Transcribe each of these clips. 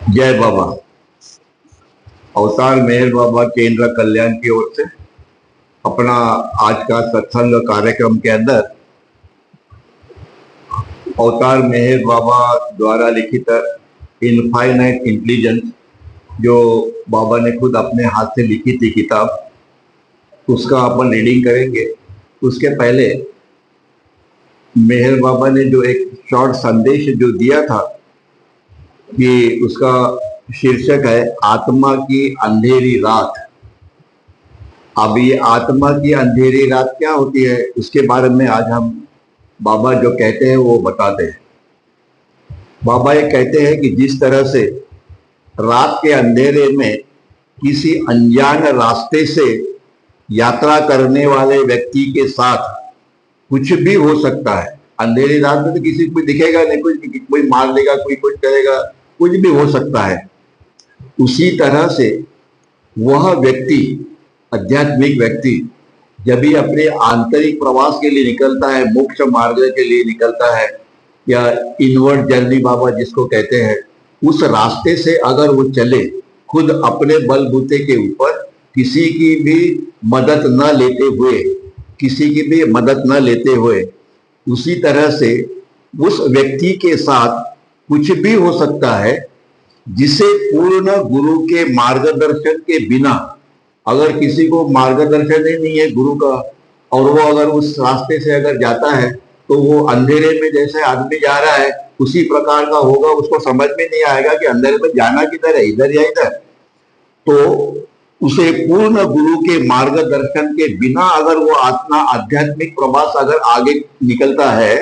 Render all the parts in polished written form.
जय बाबा। अवतार मेहर बाबा केंद्र कल्याण की ओर से अपना आज का सत्संग कार्यक्रम के अंदर अवतार मेहर बाबा द्वारा लिखित इनफाइनाइट इंटेलिजेंस, जो बाबा ने खुद अपने हाथ से लिखी थी किताब, उसका अपन रीडिंग करेंगे। उसके पहले मेहर बाबा ने जो एक शॉर्ट संदेश जो दिया था कि उसका शीर्षक है आत्मा की अंधेरी रात। अब ये आत्मा की अंधेरी रात क्या होती है, उसके बारे में आज हम बाबा जो कहते हैं वो बताते हैं। बाबा ये कहते हैं कि जिस तरह से रात के अंधेरे में किसी अनजान रास्ते से यात्रा करने वाले व्यक्ति के साथ कुछ भी हो सकता है। अंधेरी रात में तो किसी को दिखेगा नहीं, कोई मार देगा, कोई कुछ करेगा, कुछ भी हो सकता है। उसी तरह से वह व्यक्ति, आध्यात्मिक व्यक्ति, जब भी अपने आंतरिक प्रवास के लिए निकलता है, मोक्ष मार्ग के लिए निकलता है, या इनवर्ड जर्नी बाबा जिसको कहते हैं, उस रास्ते से अगर वो चले खुद अपने बलबूते के ऊपर, किसी की भी मदद न लेते हुए, किसी की भी मदद न लेते हुए, उसी तरह से उस व्यक्ति के साथ कुछ भी हो सकता है जिसे पूर्ण गुरु के मार्गदर्शन के बिना, अगर किसी को मार्गदर्शन ही नहीं है गुरु का, और वो अगर उस रास्ते से अगर जाता है तो वो अंधेरे में जैसे आदमी जा रहा है उसी प्रकार का होगा। उसको समझ में नहीं आएगा कि अंधेरे में जाना किधर है, इधर या इधर। तो उसे पूर्ण गुरु के मार्गदर्शन के बिना अगर वो अपना आध्यात्मिक प्रवास अगर आगे निकलता है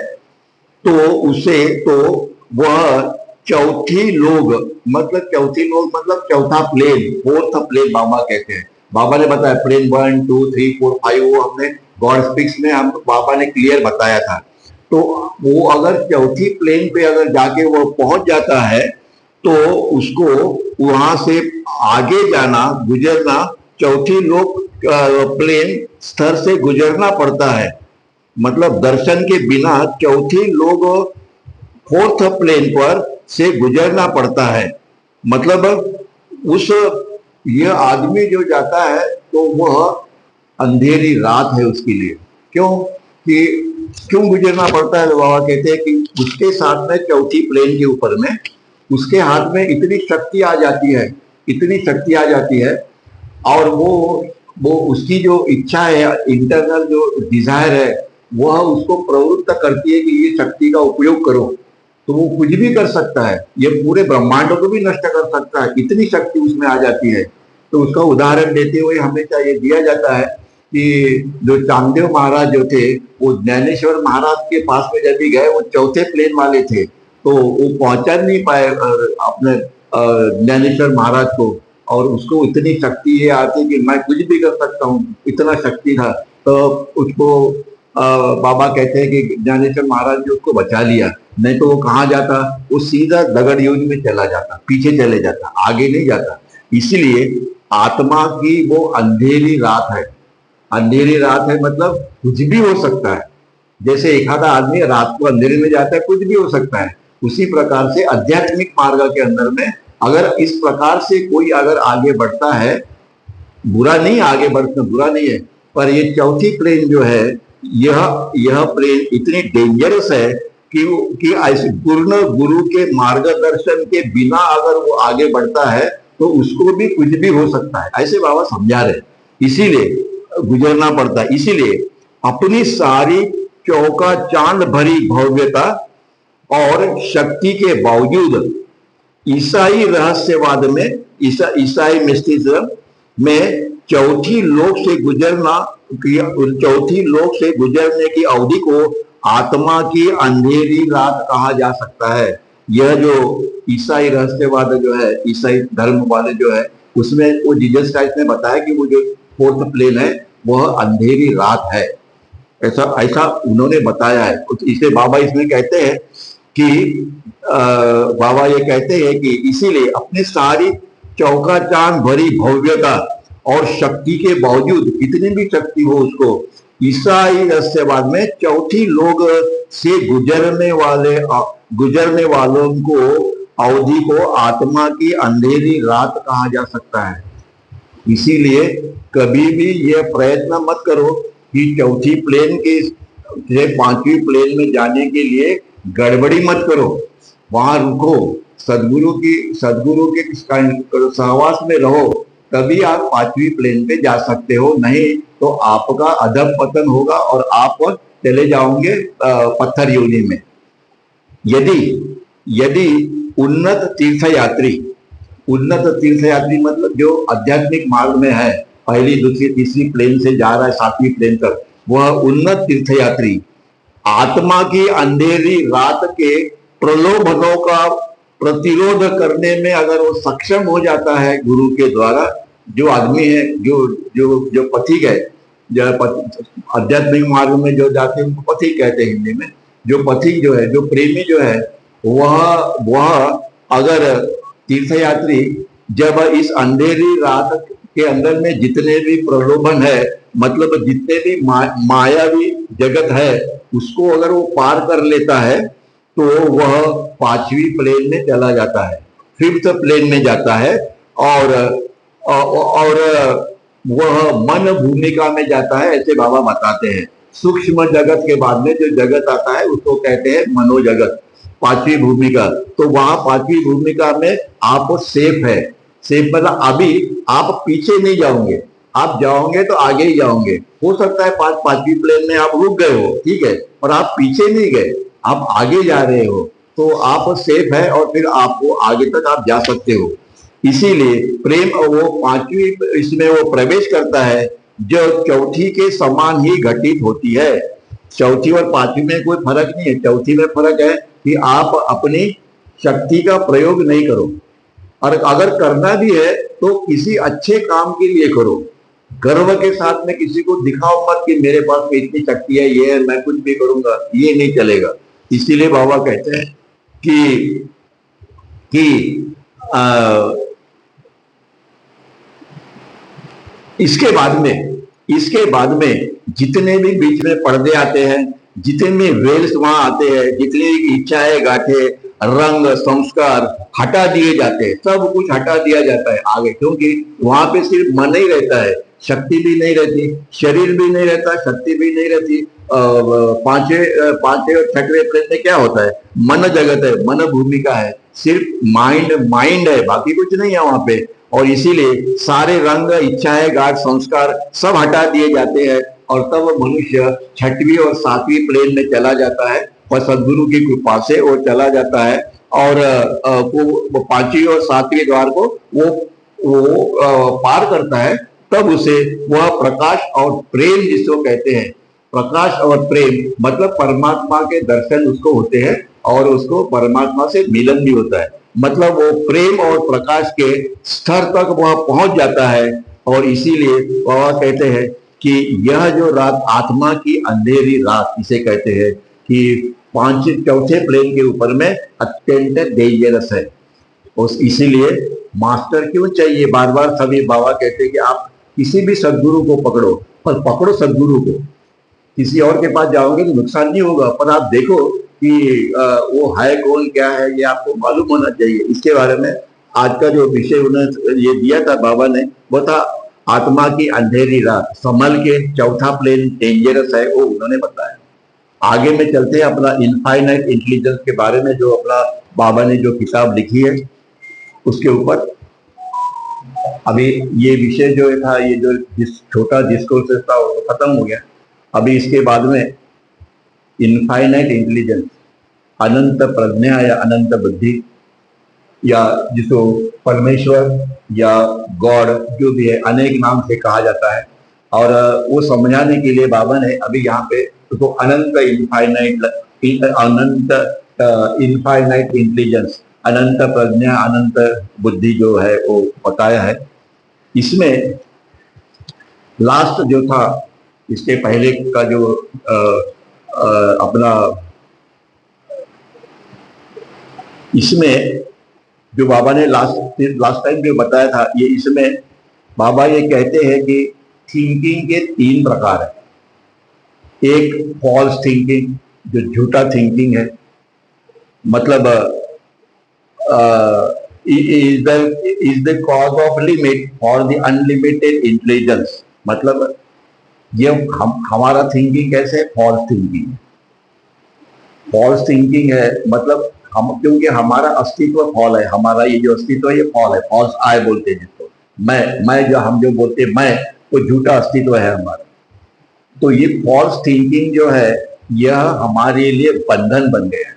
तो उसे, तो वह चौथी लोग मतलब चौथा प्लेन, फोर्थ प्लेन बाबा कहते हैं। बाबा ने बताया प्लेन 1 2 3 4 5, वो हमने गॉड स्पीक्स में हम बाबा ने क्लियर बताया था। तो वो अगर चौथी प्लेन पे अगर जाके वो पहुंच जाता है तो उसको वहां से आगे जाना, गुजरना, चौथी लोग प्लेन स्तर से गुजरना पड़ता है। मतलब दर्शन के बिना चौथी लोग फोर्थ प्लेन पर से गुजरना पड़ता है। मतलब उस यह आदमी जो जाता है तो वह अंधेरी रात है उसके लिए। क्यों गुजरना पड़ता है? तो बाबा कहते हैं कि उसके साथ में चौथी प्लेन के ऊपर में उसके हाथ में इतनी शक्ति आ जाती है, इतनी शक्ति आ जाती है, और वो उसकी जो इच्छा है, इंटरनल जो डिजायर है, वह उसको प्रवृत्त करती है कि ये शक्ति का उपयोग करो। तो वो कुछ भी कर सकता है, ये पूरे ब्रह्मांड को भी नष्ट कर सकता है, इतनी शक्ति उसमें आ जाती है। तो उसका उदाहरण देते हुए हमेशा ये दिया जाता है कि जो चांगदेव महाराज जो थे, वो ज्ञानेश्वर महाराज के पास में जब भी गए, वो चौथे प्लेन वाले थे, तो वो पहुंचा नहीं पाए अपने ज्ञानेश्वर महाराज को, और उसको इतनी शक्ति ये आती कि मैं कुछ भी कर सकता हूँ, इतना शक्ति था। तो उसको बाबा कहते हैं कि ज्ञानेश्वर महाराज ने उसको बचा लिया, नहीं तो वो कहाँ जाता, वो सीधा दगड़ युद्ध में चला जाता, पीछे चले जाता, आगे नहीं जाता। इसलिए आत्मा की वो अंधेरी रात है। अंधेरी रात है मतलब कुछ भी हो सकता है। जैसे एक आधा आदमी रात को अंधेरे में जाता है, कुछ भी हो सकता है। उसी प्रकार से आध्यात्मिक मार्ग के अंदर में अगर इस प्रकार से कोई अगर आगे बढ़ता है, बुरा नहीं, आगे बढ़ना बुरा नहीं है, पर ये चौथी प्लेन जो है, यह प्लेन इतनी डेंजरस है कि ऐसे पूर्ण गुरु के मार्गदर्शन के बिना अगर वो आगे बढ़ता है तो उसको भी कुछ भी हो सकता है, ऐसे बाबा समझा रहे। इसीलिए गुजरना पड़ता है। इसीलिए अपनी सारी चौका चांद भरी भव्यता और शक्ति के बावजूद ईसाई रहस्यवाद में, ईसाई मिस्टिसिज्म में चौथी लोक से गुजरना, चौथी लोक से गुजरने की अवधि को आत्मा की अंधेरी रात कहा जा सकता है। यह जो ईसाई रहस्यवाद जो है, ईसाई धर्म वाले जो है, उसमें वो जीसस क्राइस्ट ने बताया कि वो जो फोर्थ प्लेन है वह अंधेरी रात है, ऐसा ऐसा उन्होंने बताया है। इसे बाबा इसमें कहते हैं कि बाबा ये कहते हैं कि इसीलिए अपनी सारी चौका चांद भरी भव्यता और शक्ति के बावजूद, कितनी भी शक्ति हो उसको, ईसाई रहस्यवाद में चौथी लोग से गुजरने वालों को अवधि को आत्मा की अंधेरी रात कहा जा सकता है। इसीलिए कभी भी यह प्रयत्न मत करो कि चौथी प्लेन के से पांचवी प्लेन में जाने के लिए गड़बड़ी मत करो, वहां रुको, सदगुरु के सहवास में रहो, तभी आप पांचवी प्लेन पे जा सकते हो, नहीं तो आपका अधः पतन होगा और आप चले जाओगे पत्थर योनि में। यदि यदि उन्नत तीर्थयात्री मतलब जो आध्यात्मिक मार्ग में है, पहली दूसरी तीसरी प्लेन से जा रहा है सातवीं प्लेन तक, वह उन्नत तीर्थयात्री आत्मा की अंधेरी रात के प्रलोभनों का प्रतिरोध करने में अगर वो सक्षम हो जाता है गुरु के द्वारा, जो आदमी है, जो जो जो पथिक है, जो आध्यात्मिक मार्ग में जो जाते हैं उनको पथिक कहते हैं हिंदी में, जो पथिक जो है, जो प्रेमी जो है, वह अगर तीर्थयात्री जब इस अंधेरी रात के अंदर में जितने भी प्रलोभन है, मतलब जितने भी मायावी जगत है, उसको अगर वो पार कर लेता है तो वह पांचवी प्लेन में चला जाता है, फिफ्थ प्लेन में जाता है, और वह मन भूमिका में जाता है, ऐसे बाबा बताते हैं। सूक्ष्म जगत के बाद में जो जगत आता है उसको कहते हैं मनोजगत, पांचवी भूमिका। तो वहां पांचवी भूमिका में आप सेफ है। सेफ मतलब अभी आप पीछे नहीं जाओगे, आप जाओगे तो आगे ही जाओगे। हो सकता है पांचवी प्लेन में आप रुक गए हो, ठीक है, और आप पीछे नहीं गए, आप आगे जा रहे हो, तो आप सेफ है और फिर आपको आगे तक आप जा सकते हो। इसीलिए प्रेम वो पांचवी इसमें वो प्रवेश करता है जो चौथी के समान ही घटित होती है। चौथी और पांचवी में कोई फर्क नहीं है। चौथी में फर्क है कि आप अपनी शक्ति का प्रयोग नहीं करो, और अगर करना भी है तो किसी अच्छे काम के लिए करो। गर्व के साथ में किसी को दिखाओ मत कि मेरे पास में इतनी शक्ति है, ये है, मैं कुछ भी करूंगा, ये नहीं चलेगा। इसीलिए बाबा कहते हैं कि इसके बाद में जितने भी बीच में पर्दे आते हैं, जितने भी वेल्स वहां आते हैं, जितनी इच्छाएं, गांठे, रंग, संस्कार हटा दिए जाते हैं, सब कुछ हटा दिया जाता है आगे, क्योंकि वहां पे सिर्फ मन ही रहता है, शक्ति भी नहीं रहती, शरीर भी नहीं रहता, शक्ति भी नहीं रहती। पांचवें और छठवें प्लेन में क्या होता है? मन जगत है, मन भूमिका है, सिर्फ माइंड है, बाकी कुछ नहीं है वहां पे। और इसीलिए सारे रंग, इच्छाएं, गाढ़, संस्कार सब हटा दिए जाते हैं, और तब मनुष्य छठवीं और सातवीं प्लेन में चला जाता है, और सदगुरु की कृपा से वो चला जाता है, और वो पांचवी और सातवीं द्वार को वो पार करता है। तब उसे वह प्रकाश और प्रेम जिसको कहते हैं, प्रकाश और प्रेम मतलब परमात्मा के दर्शन उसको होते हैं, और उसको परमात्मा से मिलन भी होता है। मतलब वो प्रेम और प्रकाश के स्तर तक वह पहुंच जाता है। और इसीलिए बाबा कहते हैं कि यह जो रात, आत्मा की अंधेरी रात इसे कहते हैं, कि चौथे प्लेन के ऊपर में अत्यंत डेंजरस है। और इसीलिए मास्टर क्यों चाहिए? बार बार सभी बाबा कहते हैं कि आप किसी भी सदगुरु को पकड़ो, पर पकड़ो सदगुरु को। किसी और के पास जाओगे तो नुकसान नहीं होगा, पर आप देखो कि वो है कौन, क्या है, ये आपको मालूम होना चाहिए। इसके बारे में आज का जो विषय उन्होंने ये दिया था बाबा ने, वो था आत्मा की अंधेरी रात। संभल के, चौथा प्लेन डेंजरस है, वो उन्होंने बताया। आगे में चलते हैं अपना इनफाइनाइट इंटेलिजेंस के बारे में, जो अपना बाबा ने जो किताब लिखी है उसके ऊपर। अभी ये विषय जो था, ये जो छोटा डिस्कोर्स था वो खत्म हो गया। अभी इसके बाद में इनफाइनाइट इंटेलिजेंस, अनंत प्रज्ञा या अनंत बुद्धि, या जिसको परमेश्वर या गॉड जो भी है, अनेक नाम से कहा जाता है। और वो समझाने के लिए बाबा ने अभी यहाँ पे उसको अनंत इनफाइनाइट इंटेलिजेंस, अनंत प्रज्ञा, अनंत बुद्धि जो है वो बताया है। इसमें लास्ट जो था, इसके पहले का जो अपना, इसमें जो बाबा ने लास्ट टाइम जो बताया था, ये इसमें बाबा ये कहते हैं कि थिंकिंग के 3 प्रकार है। एक फॉल्स थिंकिंग, जो झूठा थिंकिंग है, मतलब is the cause of limit for the unlimited intelligence. मतलब ये हमारा थिंकिंग कैसे, फॉल्स थिंकिंग। फॉल्स थिंकिंग है मतलब हम, क्योंकि हमारा अस्तित्व फॉल है, हमारा ये जो अस्तित्व है ये फॉल है, फॉल्स आई बोलते हैं जिसको। मैं जो हम जो बोलते हैं मैं, वो झूठा अस्तित्व है हमारा। तो ये फॉल्स थिंकिंग जो है यह हमारे लिए बंधन बन गया है।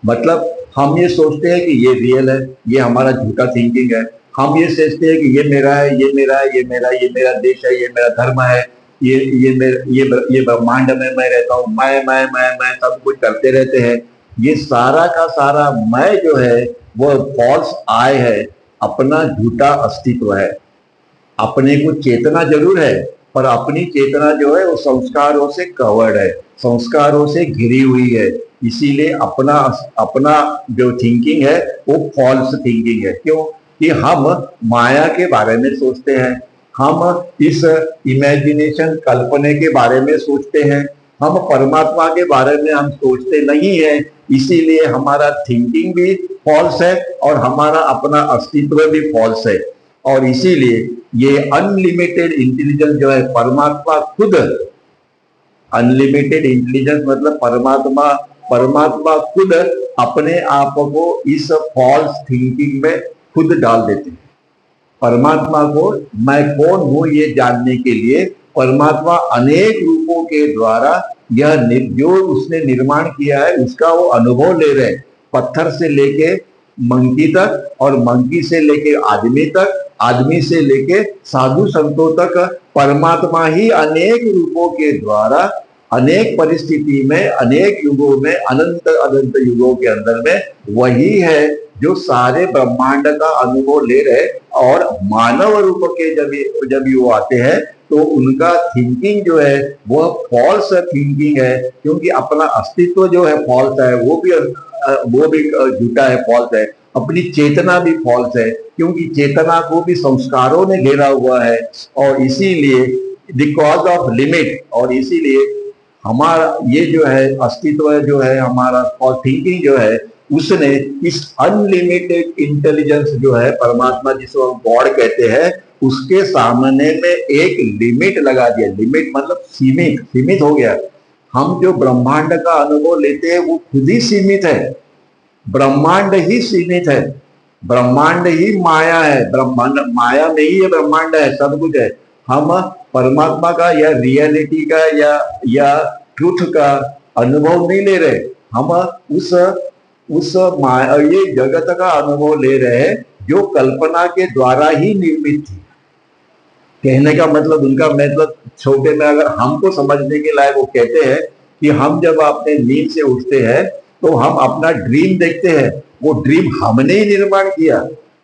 मतलब हम ये सोचते हैं कि ये रियल है, ये हमारा झूठा थिंकिंग है। हम ये सोचते हैं कि ये मेरा है, ये मेरा है, ये मेरा, ये मेरा देश है, ये मेरा धर्म है, ये मेरा, ये ब्रह्मांड में मैं रहता हूँ, मैं सब कुछ करते रहते हैं। ये सारा का सारा मैं जो है वो फॉल्स आई है, अपना झूठा अस्तित्व है। अपने को चेतना जरूर है, पर अपनी चेतना जो है वो संस्कारों से कवर्ड है, संस्कारों से घिरी हुई है। इसीलिए अपना अपना जो थिंकिंग है वो फॉल्स थिंकिंग है। क्यों? कि हम माया के बारे में सोचते हैं, हम इस इमेजिनेशन कल्पने के बारे में सोचते हैं, हम परमात्मा के बारे में हम सोचते नहीं है। इसीलिए हमारा थिंकिंग भी फॉल्स है और हमारा अपना अस्तित्व भी फॉल्स है। और इसीलिए ये अनलिमिटेड इंटेलिजेंस जो है, परमात्मा खुद, अनलिमिटेड इंटेलिजेंस मतलब परमात्मा खुद अपने आप को इस फॉल्स थिंकिंग में खुद डाल देते हैं। परमात्मा को मैं कौन हूं ये जानने के लिए परमात्मा अनेक रूपों के द्वारा यह जो उसने निर्माण किया है उसका वो अनुभव ले रहे हैं। पत्थर से लेके मंकी तक, और मंकी से लेके आदमी तक, आदमी से लेके साधु संतों तक, परमात्मा ही अनेक रूपों के द्वारा अनेक परिस्थिति में, अनेक युगों में, अनंत अनंत युगों के अंदर में वही है जो सारे ब्रह्मांड का अनुभव ले रहे। और मानव रूप के जब वो आते हैं तो उनका थिंकिंग जो है वह फॉल्स थिंकिंग है, क्योंकि अपना अस्तित्व जो है फॉल्स है, वो भी झूठा है, फॉल्स है। अपनी चेतना भी फॉल्स है, क्योंकि चेतना को भी संस्कारों ने घेरा हुआ है। और इसीलिए द कॉज ऑफ लिमिट, और इसीलिए हमारा ये जो है अस्तित्व जो है हमारा, और थिंकिंग जो है उसने इस अनलिमिटेड इंटेलिजेंस जो है परमात्मा जिसको हम गॉड कहते हैं, उसके सामने में एक लिमिट लगा दिया। लिमिट मतलब सीमित, सीमित हो गया। हम जो ब्रह्मांड का अनुभव लेते हैं वो खुद ही सीमित है, ब्रह्मांड ही सीमित है, ब्रह्मांड ही माया है, ब्रह्मांड माया में ही ये ब्रह्मांड है, सब कुछ है। हम परमात्मा का या रियलिटी का या ट्रुथ का अनुभव नहीं ले रहे, हम उस माया, ये जगत का अनुभव ले रहे हैं जो कल्पना के द्वारा ही निर्मित थी। कहने का मतलब, उनका मतलब छोटे में अगर हमको समझने के लायक वो कहते हैं कि हम जब अपने नींद से उठते हैं तो हम अपना ड्रीम देखते हैं, वो ड्रीम हमने ही निर्माण किया,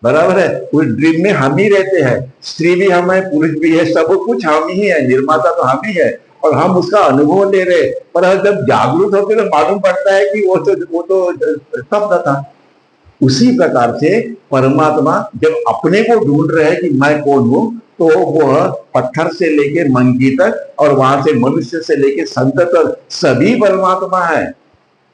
बराबर है। उस ड्रीम में हम ही रहते हैं, स्त्री भी हम है, पुरुष भी है, सब कुछ हम ही है, निर्माता तो हम ही है, और हम उसका अनुभव ले रहे। पर जब जागरूक होते तो मालूम पड़ता है कि वो तो स्वप्न था। उसी प्रकार से परमात्मा जब अपने को ढूंढ रहे हैं कि मैं कौन हूं, तो वह पत्थर से लेके मंकी तक और वहां से मनुष्य से लेके संत तक सभी परमात्मा है।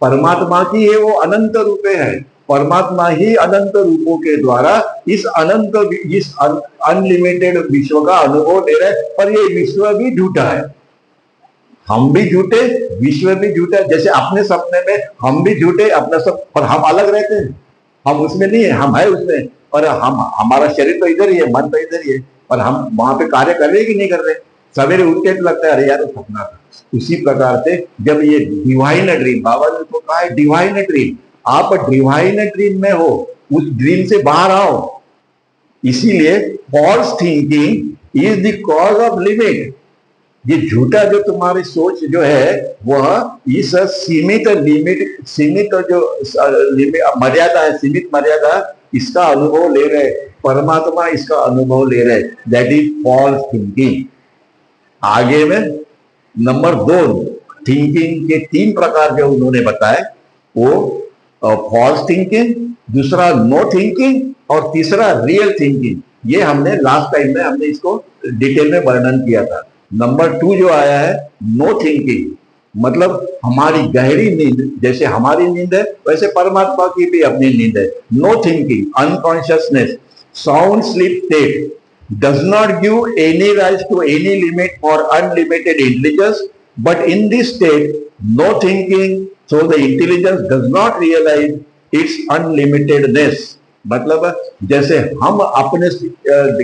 परमात्मा की ये वो अनंत रूपे है, परमात्मा ही अनंत रूपों के द्वारा इस अनलिमिटेड विश्व का अनुभव ले रहे। पर ये विश्व भी झूठा है, हम भी झूठे, विश्व भी झूठा। जैसे अपने सपने में हम भी झूठे, अपना सब, पर हम अलग रहते हैं, हम उसमें नहीं है, हम है उसमें। और हमारा शरीर तो इधर ही है, मन तो इधर ही है, पर हम वहां पे कार्य कर रहे कि नहीं कर रहे। सवेरे उठते तो लगता है अरे यार सपना था। उसी प्रकार से जब ये डिवाइन ड्रीम, बाबा ने तो कहा है डिवाइन ड्रीम, आप डिवाइन ड्रीम में हो, उस ड्रीम से बाहर आओ। इसीलिए false thinking is the cause of limit. ये झूठा जो तुम्हारी सोच जो है वह इस सीमित जो मर्यादा है, सीमित मर्यादा, इसका अनुभव ले रहे। परमात्मा इसका अनुभव ले रहे, दैट इज फॉल्स थिंकिंग। आगे में नंबर 2 थिंकिंग के 3 प्रकार जो उन्होंने बताए, वो फॉल्स थिंकिंग, दूसरा नो थिंकिंग, और तीसरा रियल थिंकिंग। ये हमने लास्ट टाइम में हमने इसको डिटेल में वर्णन किया था। नंबर 2 जो आया है नो थिंकिंग, मतलब हमारी गहरी नींद, जैसे हमारी नींद है वैसे परमात्मा की भी अपनी नींद है। No thinking, unconsciousness, sound sleep state does not give any rise to any limit or unlimited intelligence, but in this state, no thinking, so the intelligence does not realize its unlimitedness। मतलब जैसे हम अपने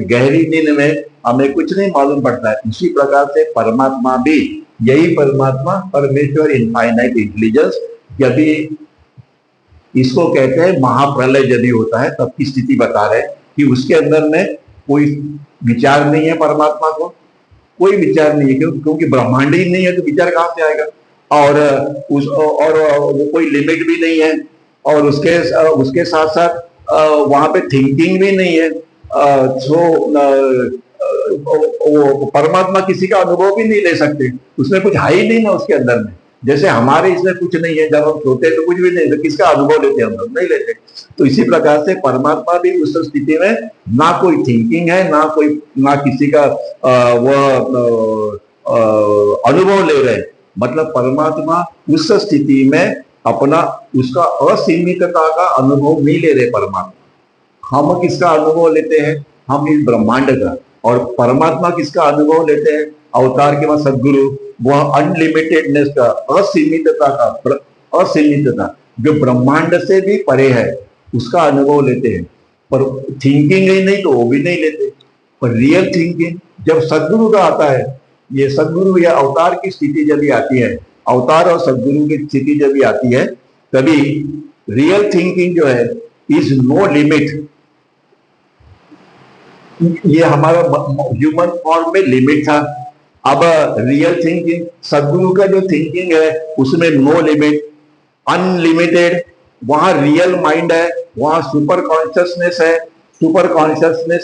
गहरी नींद में हमें कुछ नहीं मालूम पड़ता है, उसी प्रकार से परमात्मा भी, यही परमात्मा परमेश्वर इनफाइनाइट इंटेलिजेंस, जब भी इसको कहते हैं महाप्रलय जब भी होता है तब की स्थिति बता रहे हैं कि उसके अंदर में कोई विचार नहीं है, परमात्मा को कोई विचार नहीं है, क्योंकि ब्रह्मांड ही नहीं है तो विचार कहां से आएगा। और वो कोई लिमिट भी नहीं है, और उसके साथ साथ वहां पे थिंकिंग भी नहीं है। वो परमात्मा किसी का अनुभव भी नहीं ले सकते, उसमें कुछ है ही नहीं ना उसके अंदर में। जैसे हमारे इसमें कुछ नहीं है, जब हम सोते हैं तो कुछ भी नहीं, तो किसका अनुभव लेते हैं हम लोग? नहीं लेते। तो इसी प्रकार से परमात्मा भी उस स्थिति में ना कोई थिंकिंग है, ना किसी का वो अनुभव ले रहे हैं। मतलब परमात्मा उस स्थिति में अपना उसका असीमितता का अनुभव नहीं ले रहे परमात्मा। हम किसका अनुभव लेते हैं? हम इस ब्रह्मांड का। और परमात्मा किसका अनुभव लेते हैं? अवतार के बाद सदगुरु, वह अनलिमिटेडनेस का, असीमितता जो ब्रह्मांड से भी परे है, उसका अनुभव लेते हैं। पर थिंकिंग ही नहीं तो वो भी नहीं लेते। पर रियल थिंकिंग जब सदगुरु का आता है, ये सदगुरु या अवतार की स्थिति जब भी आती है, अवतार और सदगुरु की स्थिति जब भी आती है, तभी रियल थिंकिंग जो है इज नो लिमिट। ये हमारा ह्यूमन फॉर्म में लिमिट था। अब रियल थिंकिंग, सदगुरु का जो थिंकिंग है उसमें नो लिमिट, अनलिमिटेड। वहां रियल माइंड है, वहां सुपर कॉन्शियसनेस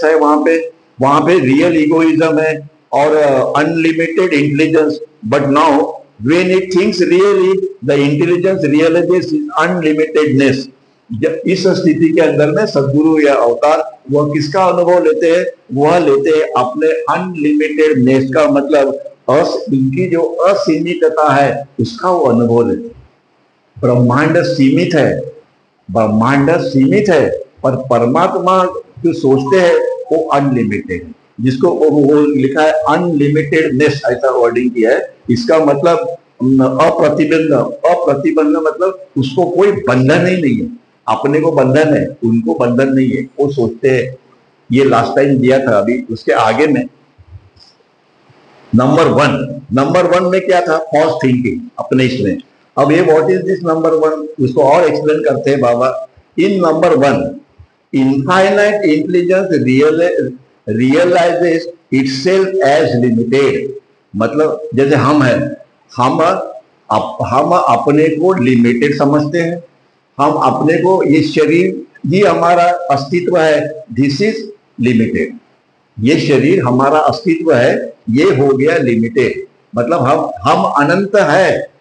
है, वहां पे रियल इगोइज्म है और unlimited intelligence. But now when it thinks really, the intelligence realises unlimitedness. इस स्थिति के अंदर में सदगुरु या अवतार वह किसका अनुभव लेते हैं? वह लेते हैं अपने अनलिमिटेडनेस का, मतलब उनकी जो असीमितता है उसका वो अनुभव लेते हैं। ब्रह्मांड सीमित है, पर परमात्मा जो सोचते हैं वो अनलिमिटेड है, जिसको वो लिखा है अनलिमिटेडनेस, ऐसा वर्डिंग किया है। इसका मतलब अप्रतिबंध मतलब उसको कोई बंधन ही नहीं है। अपने को बंधन है, उनको बंधन नहीं है, वो सोचते हैं। ये लास्ट टाइम दिया था। अभी उसके आगे में नंबर वन में क्या था? फॉल्स थिंकिंग अपने इसमें। अब ये what is this number one, उसको और एक्सप्लेन करते हैं बाबा। In number one, infinite intelligence realises itself as limited. मतलब जैसे हम हैं, हम अपने को लिमिटेड समझते हैं। हम अपने को, ये शरीर ही हमारा अस्तित्व है, दिस इज लिमिटेड। ये शरीर हमारा अस्तित्व है, ये हो गया लिमिटेड। मतलब हम अनंत है,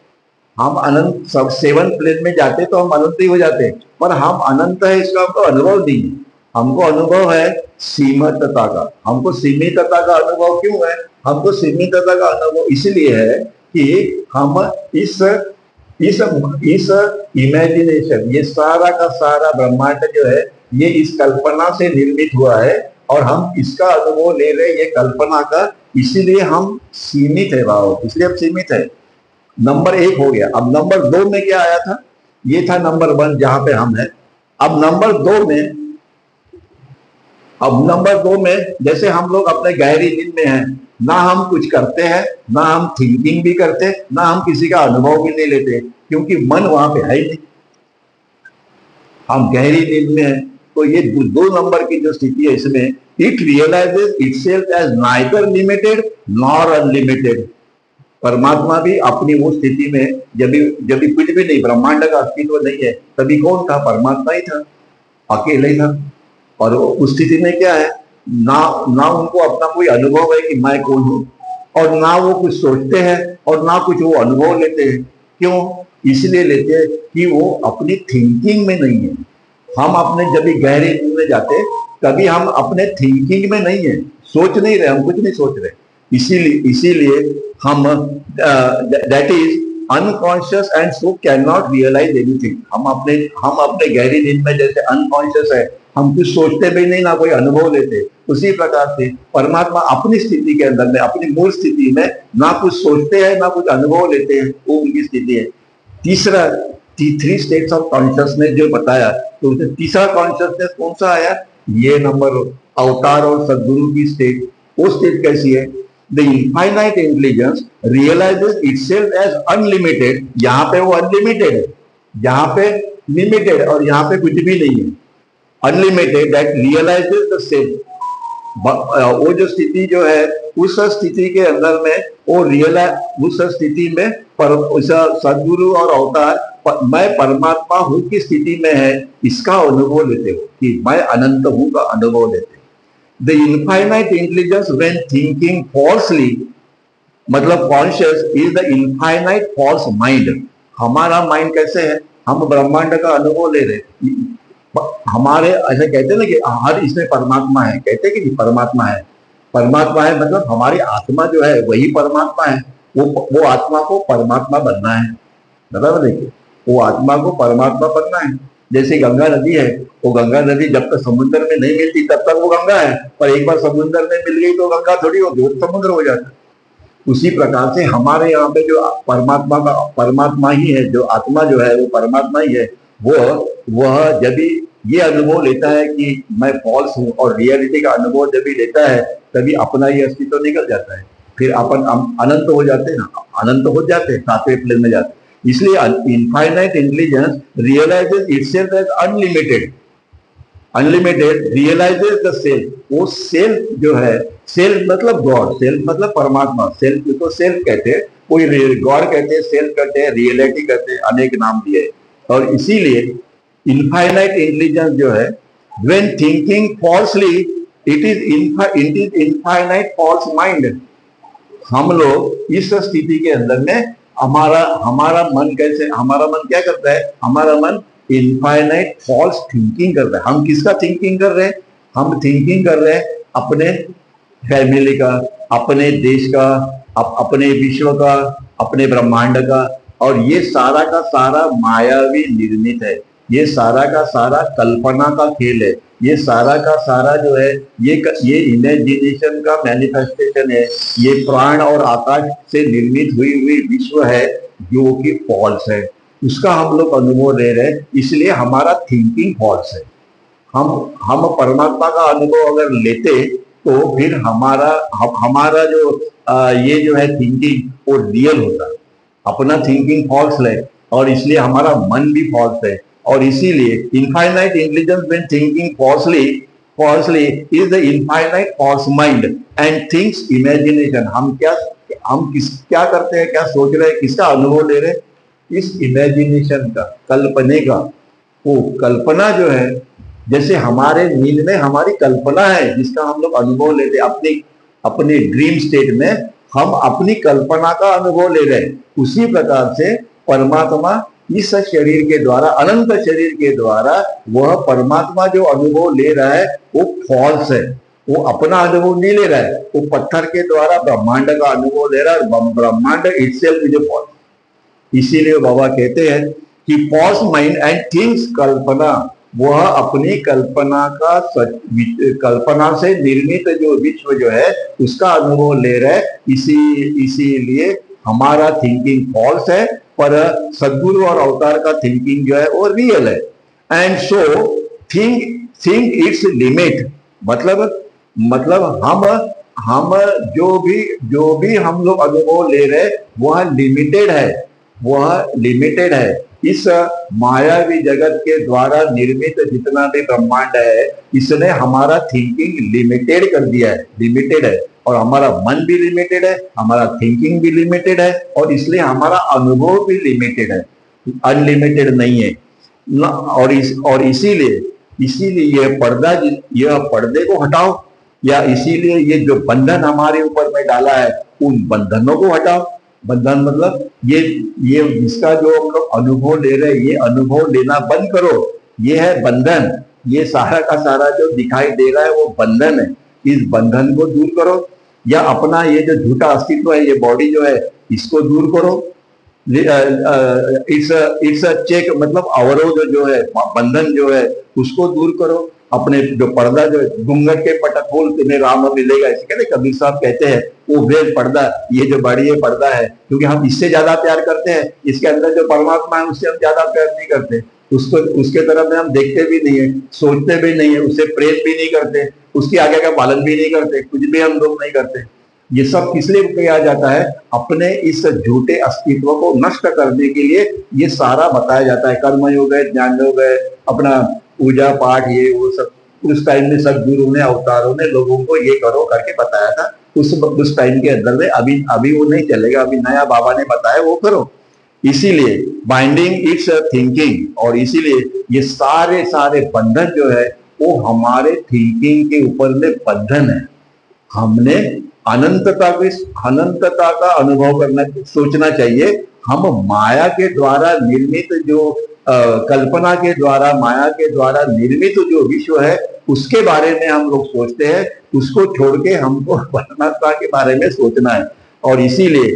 हम अनंत, सब सेवन प्लेन में जाते तो हम अनंत ही हो जाते, पर हम अनंत है इसका हमको अनुभव नहीं है। हमको अनुभव है सीमितता का। हमको सीमितता का अनुभव क्यों है? हमको सीमितता का अनुभव इसलिए है कि हम इस इमेजिनेशन, ये सारा का सारा ब्रह्मांड जो है ये इस कल्पना से निर्मित हुआ है, और हम इसका अनुभव ले रहे ये कल्पना का, इसीलिए हम सीमित है भाव, इसलिए हम सीमित है। नंबर एक हो गया। अब नंबर दो में क्या आया था? ये था नंबर वन जहां पे हम हैं। अब नंबर दो में जैसे हम लोग अपने गहरी नींद में हैं, ना हम कुछ करते हैं, ना हम थिंकिंग भी करते, ना हम किसी का अनुभव भी नहीं लेते, क्योंकि मन वहां पे है ही नहीं। हम गहरी नींद में हैं। तो ये दो नंबर की जो स्थिति है इसमें, it realises itself as neither limited nor unlimited. परमात्मा भी अपनी वो स्थिति में, जब भी कुछ भी नहीं, ब्रह्मांड का अस्तित्व नहीं है, तभी कौन था? परमात्मा ही था, अकेले ही था। और उस स्थिति में क्या है? ना उनको अपना कोई अनुभव है कि मैं कौन हूं, और ना वो कुछ सोचते हैं, और ना कुछ वो अनुभव लेते हैं। क्यों? इसलिए लेते हैं कि वो अपनी थिंकिंग में नहीं है। हम अपने जब भी गहरे नींद में जाते तभी हम अपने थिंकिंग में नहीं है, सोच नहीं रहे, हम कुछ नहीं सोच रहे। इसीलिए हम that is unconscious and so can not realise anything. हम अपने गहरी नींद में जैसे अनकॉन्शियस है, हम कुछ सोचते भी नहीं, ना कोई अनुभव लेते, उसी प्रकार से परमात्मा अपनी स्थिति के अंदर में, अपनी मूल स्थिति में ना कुछ सोचते हैं ना कुछ अनुभव लेते हैं, वो उनकी स्थिति है। तीसरा, थ्री स्टेट्स ऑफ कॉन्शियसनेस जो बताया, तो उसमें तीसरा कॉन्शियसनेस कौन सा आया? ये नंबर अवतार और सदगुरु की स्टेट। वो स्टेट कैसी है? The infinite intelligence realises itself as unlimited. यहाँ पे वो अनलिमिटेड है, यहाँ पे लिमिटेड, और यहाँ पे कुछ भी नहीं है। Unlimited that realises the self. वो जो स्थिति जो है, उस स्थिति के अंदर में वो रियलाइज, उस स्थिति में उस सदगुरु और अवतार मैं परमात्मा हूं की स्थिति में है, इसका अनुभव लेते हो कि मैं अनंत हूं का अनुभव लेते हो। The infinite intelligence when thinking falsely, मतलब conscious is the infinite false mind. हमारा माइंड कैसे है? हम ब्रह्मांड का अनुभव ले रहे, हमारे ऐसे कहते हैं ना कि हर इसमें परमात्मा है, कहते हैं कि परमात्मा है, परमात्मा है, मतलब हमारी आत्मा जो है वही परमात्मा है। वो आत्मा को परमात्मा बनना है, बराबर देखिए, वो आत्मा को परमात्मा बनना है। जैसे गंगा नदी है, वो गंगा नदी जब तक समुद्र में नहीं मिलती तब तक वो गंगा है, पर एक बार समुद्र में मिल गई तो गंगा थोड़ी होती, वो समुद्र हो जाता है। उसी प्रकार से हमारे यहाँ पे जो परमात्मा ही है, जो आत्मा जो है वो परमात्मा ही है। वह जब भी ये अनुभव लेता है कि मैं फॉल्स हूँ और रियलिटी का अनुभव जब भी लेता है, तभी अपना ये अस्तित्व निकल जाता है, फिर अपन अनंत हो जाते हैं ना, अनंत हो जाते हैं, सातवें प्लेन में जाते हैं। इसलिए infinite intelligence realises itself as unlimited. Unlimited realises the self. वो सेल्फ जो है, सेल्फ मतलब गॉड, सेल्फ मतलब परमात्मा, सेल्फ को सेल्फ कहते हैं, कोई गॉड कहते हैं, सेल्फ कहते हैं, रियलिटी कहते हैं, अनेक नाम दिए। और इसीलिए इनफाइनाइट इंटेलिजेंस जो है, when thinking falsely it is infinite false mind. हम लोग इस स्थिति के अंदर में हमारा मन कैसे, हमारा मन क्या करता है? हमारा मन इनफाइनाइट फॉल्स थिंकिंग कर रहा है। हम किसका थिंकिंग कर रहे हैं? हम थिंकिंग कर रहे हैं अपने फैमिली का, अपने देश का, अपने विश्व का, अपने ब्रह्मांड का। और ये सारा का सारा मायावी निर्मित है, ये सारा का सारा कल्पना का खेल है, ये सारा का सारा जो है ये इमेजिनेशन का मैनिफेस्टेशन है। ये प्राण और आकाश से निर्मित हुई हुई विश्व है जो कि फॉल्स है, उसका हम लोग अनुभव ले रहे हैं, इसलिए हमारा थिंकिंग फॉल्स है। हम परमात्मा का अनुभव अगर लेते तो फिर हमारा जो ये जो है थिंकिंग वो रियल होता। अपना थिंकिंग फॉल्स है और इसलिए हमारा मन भी फॉल्स है। और इसीलिए infinite intelligence when thinking falsely is the infinite false mind and thinks imagination. हम क्या करते हैं, क्या सोच रहे हैं, किसका अनुभव ले रहे हैं? इस इमेजिनेशन का, कल्पने का। वो कल्पना जो है, जैसे हमारे नींद में हमारी कल्पना है जिसका हम लोग अनुभव लेते हैं, अपने ड्रीम स्टेट में हम अपनी कल्पना का अनुभव ले रहे हैं। उसी प्रकार से परमात्मा इस शरीर के द्वारा, अनंत शरीर के द्वारा, वह परमात्मा जो अनुभव ले रहा है वो फॉल्स है, वो अपना अनुभव नहीं ले रहा है, वो पत्थर के द्वारा ब्रह्मांड का अनुभव ले रहा है। ब्रह्मांड इटसेल्फ इज फॉल्स। इसीलिए बाबा कहते हैं कि फॉल्स माइंड एंड थिंग्स कल्पना, वह अपनी कल्पना से निर्मित जो विश्व जो है उसका अनुभव ले रहा है। इसीलिए हमारा थिंकिंग फॉल्स है, पर सद्गुरु और अवतार का थिंकिंग जो है वो रियल है। And so think it's limit, मतलब हम जो भी हम लोग अनुभव ले रहे वह लिमिटेड है। इस मायावी जगत के द्वारा निर्मित जितना भी ब्रह्मांड है, इसने हमारा थिंकिंग लिमिटेड कर दिया है, लिमिटेड है। और हमारा मन भी लिमिटेड है, हमारा थिंकिंग भी लिमिटेड है, और इसलिए हमारा अनुभव भी लिमिटेड है, अनलिमिटेड नहीं है। और इसीलिए यह पर्दे को हटाओ, या इसीलिए ये जो बंधन हमारे ऊपर में डाला है उन बंधनों को हटाओ। बंधन मतलब ये जिसका जो हम लोग अनुभव ले रहे हैं, ये अनुभव लेना बंद करो, ये है बंधन। ये सारा का सारा जो दिखाई दे रहा है वो बंधन है, इस बंधन को दूर करो। या अपना ये जो झूठा अस्तित्व है, ये बॉडी जो है, इसको दूर करो। इट्स अ चेक, मतलब अवरोध जो है, बंधन जो है, उसको दूर करो। अपने जो पर्दा, जो घूंघट के पटक खोल तुम्हें राम मिलेगा, ऐसे कहते कबीर साहब कहते हैं, वो वेल पर्दा, ये जो बड़ी ये पर्दा है, क्योंकि हम इससे ज्यादा प्यार करते हैं, इसके अंदर जो परमात्मा है उससे हम ज्यादा प्यार नहीं करते, उसको उसके तरफ में हम देखते भी नहीं है, सोचते भी नहीं है, उससे प्रेम भी नहीं करते, उसके आगे का पालन भी नहीं करते, कुछ भी हम लोग नहीं करते। ये सब किस लिए किया जाता है? अपने इस झूठे अस्तित्व को नष्ट करने के लिए ये सारा बताया जाता है। कर्म योग है, ज्ञान योग है, अपना पूजा पाठ, ये वो सब उस टाइम में सदगुरु ने, अवतारों ने लोगों को ये करो करके बताया था। उस टाइम के अंदर में अभी अभी वो नहीं चलेगा, अभी नया बाबा ने बताया वो करो। इसीलिए बाइंडिंग इट्स थिंकिंग, और इसीलिए ये सारे सारे बंधन जो है वो हमारे थिंकिंग के ऊपर में बंधन है। हमने अनंतता का अनुभव करना, सोचना चाहिए। हम माया के द्वारा निर्मित जो कल्पना के द्वारा, माया के द्वारा निर्मित जो विश्व है उसके बारे में हम लोग सोचते हैं, उसको छोड़ के हमको परमात्मा के बारे में सोचना है। और इसीलिए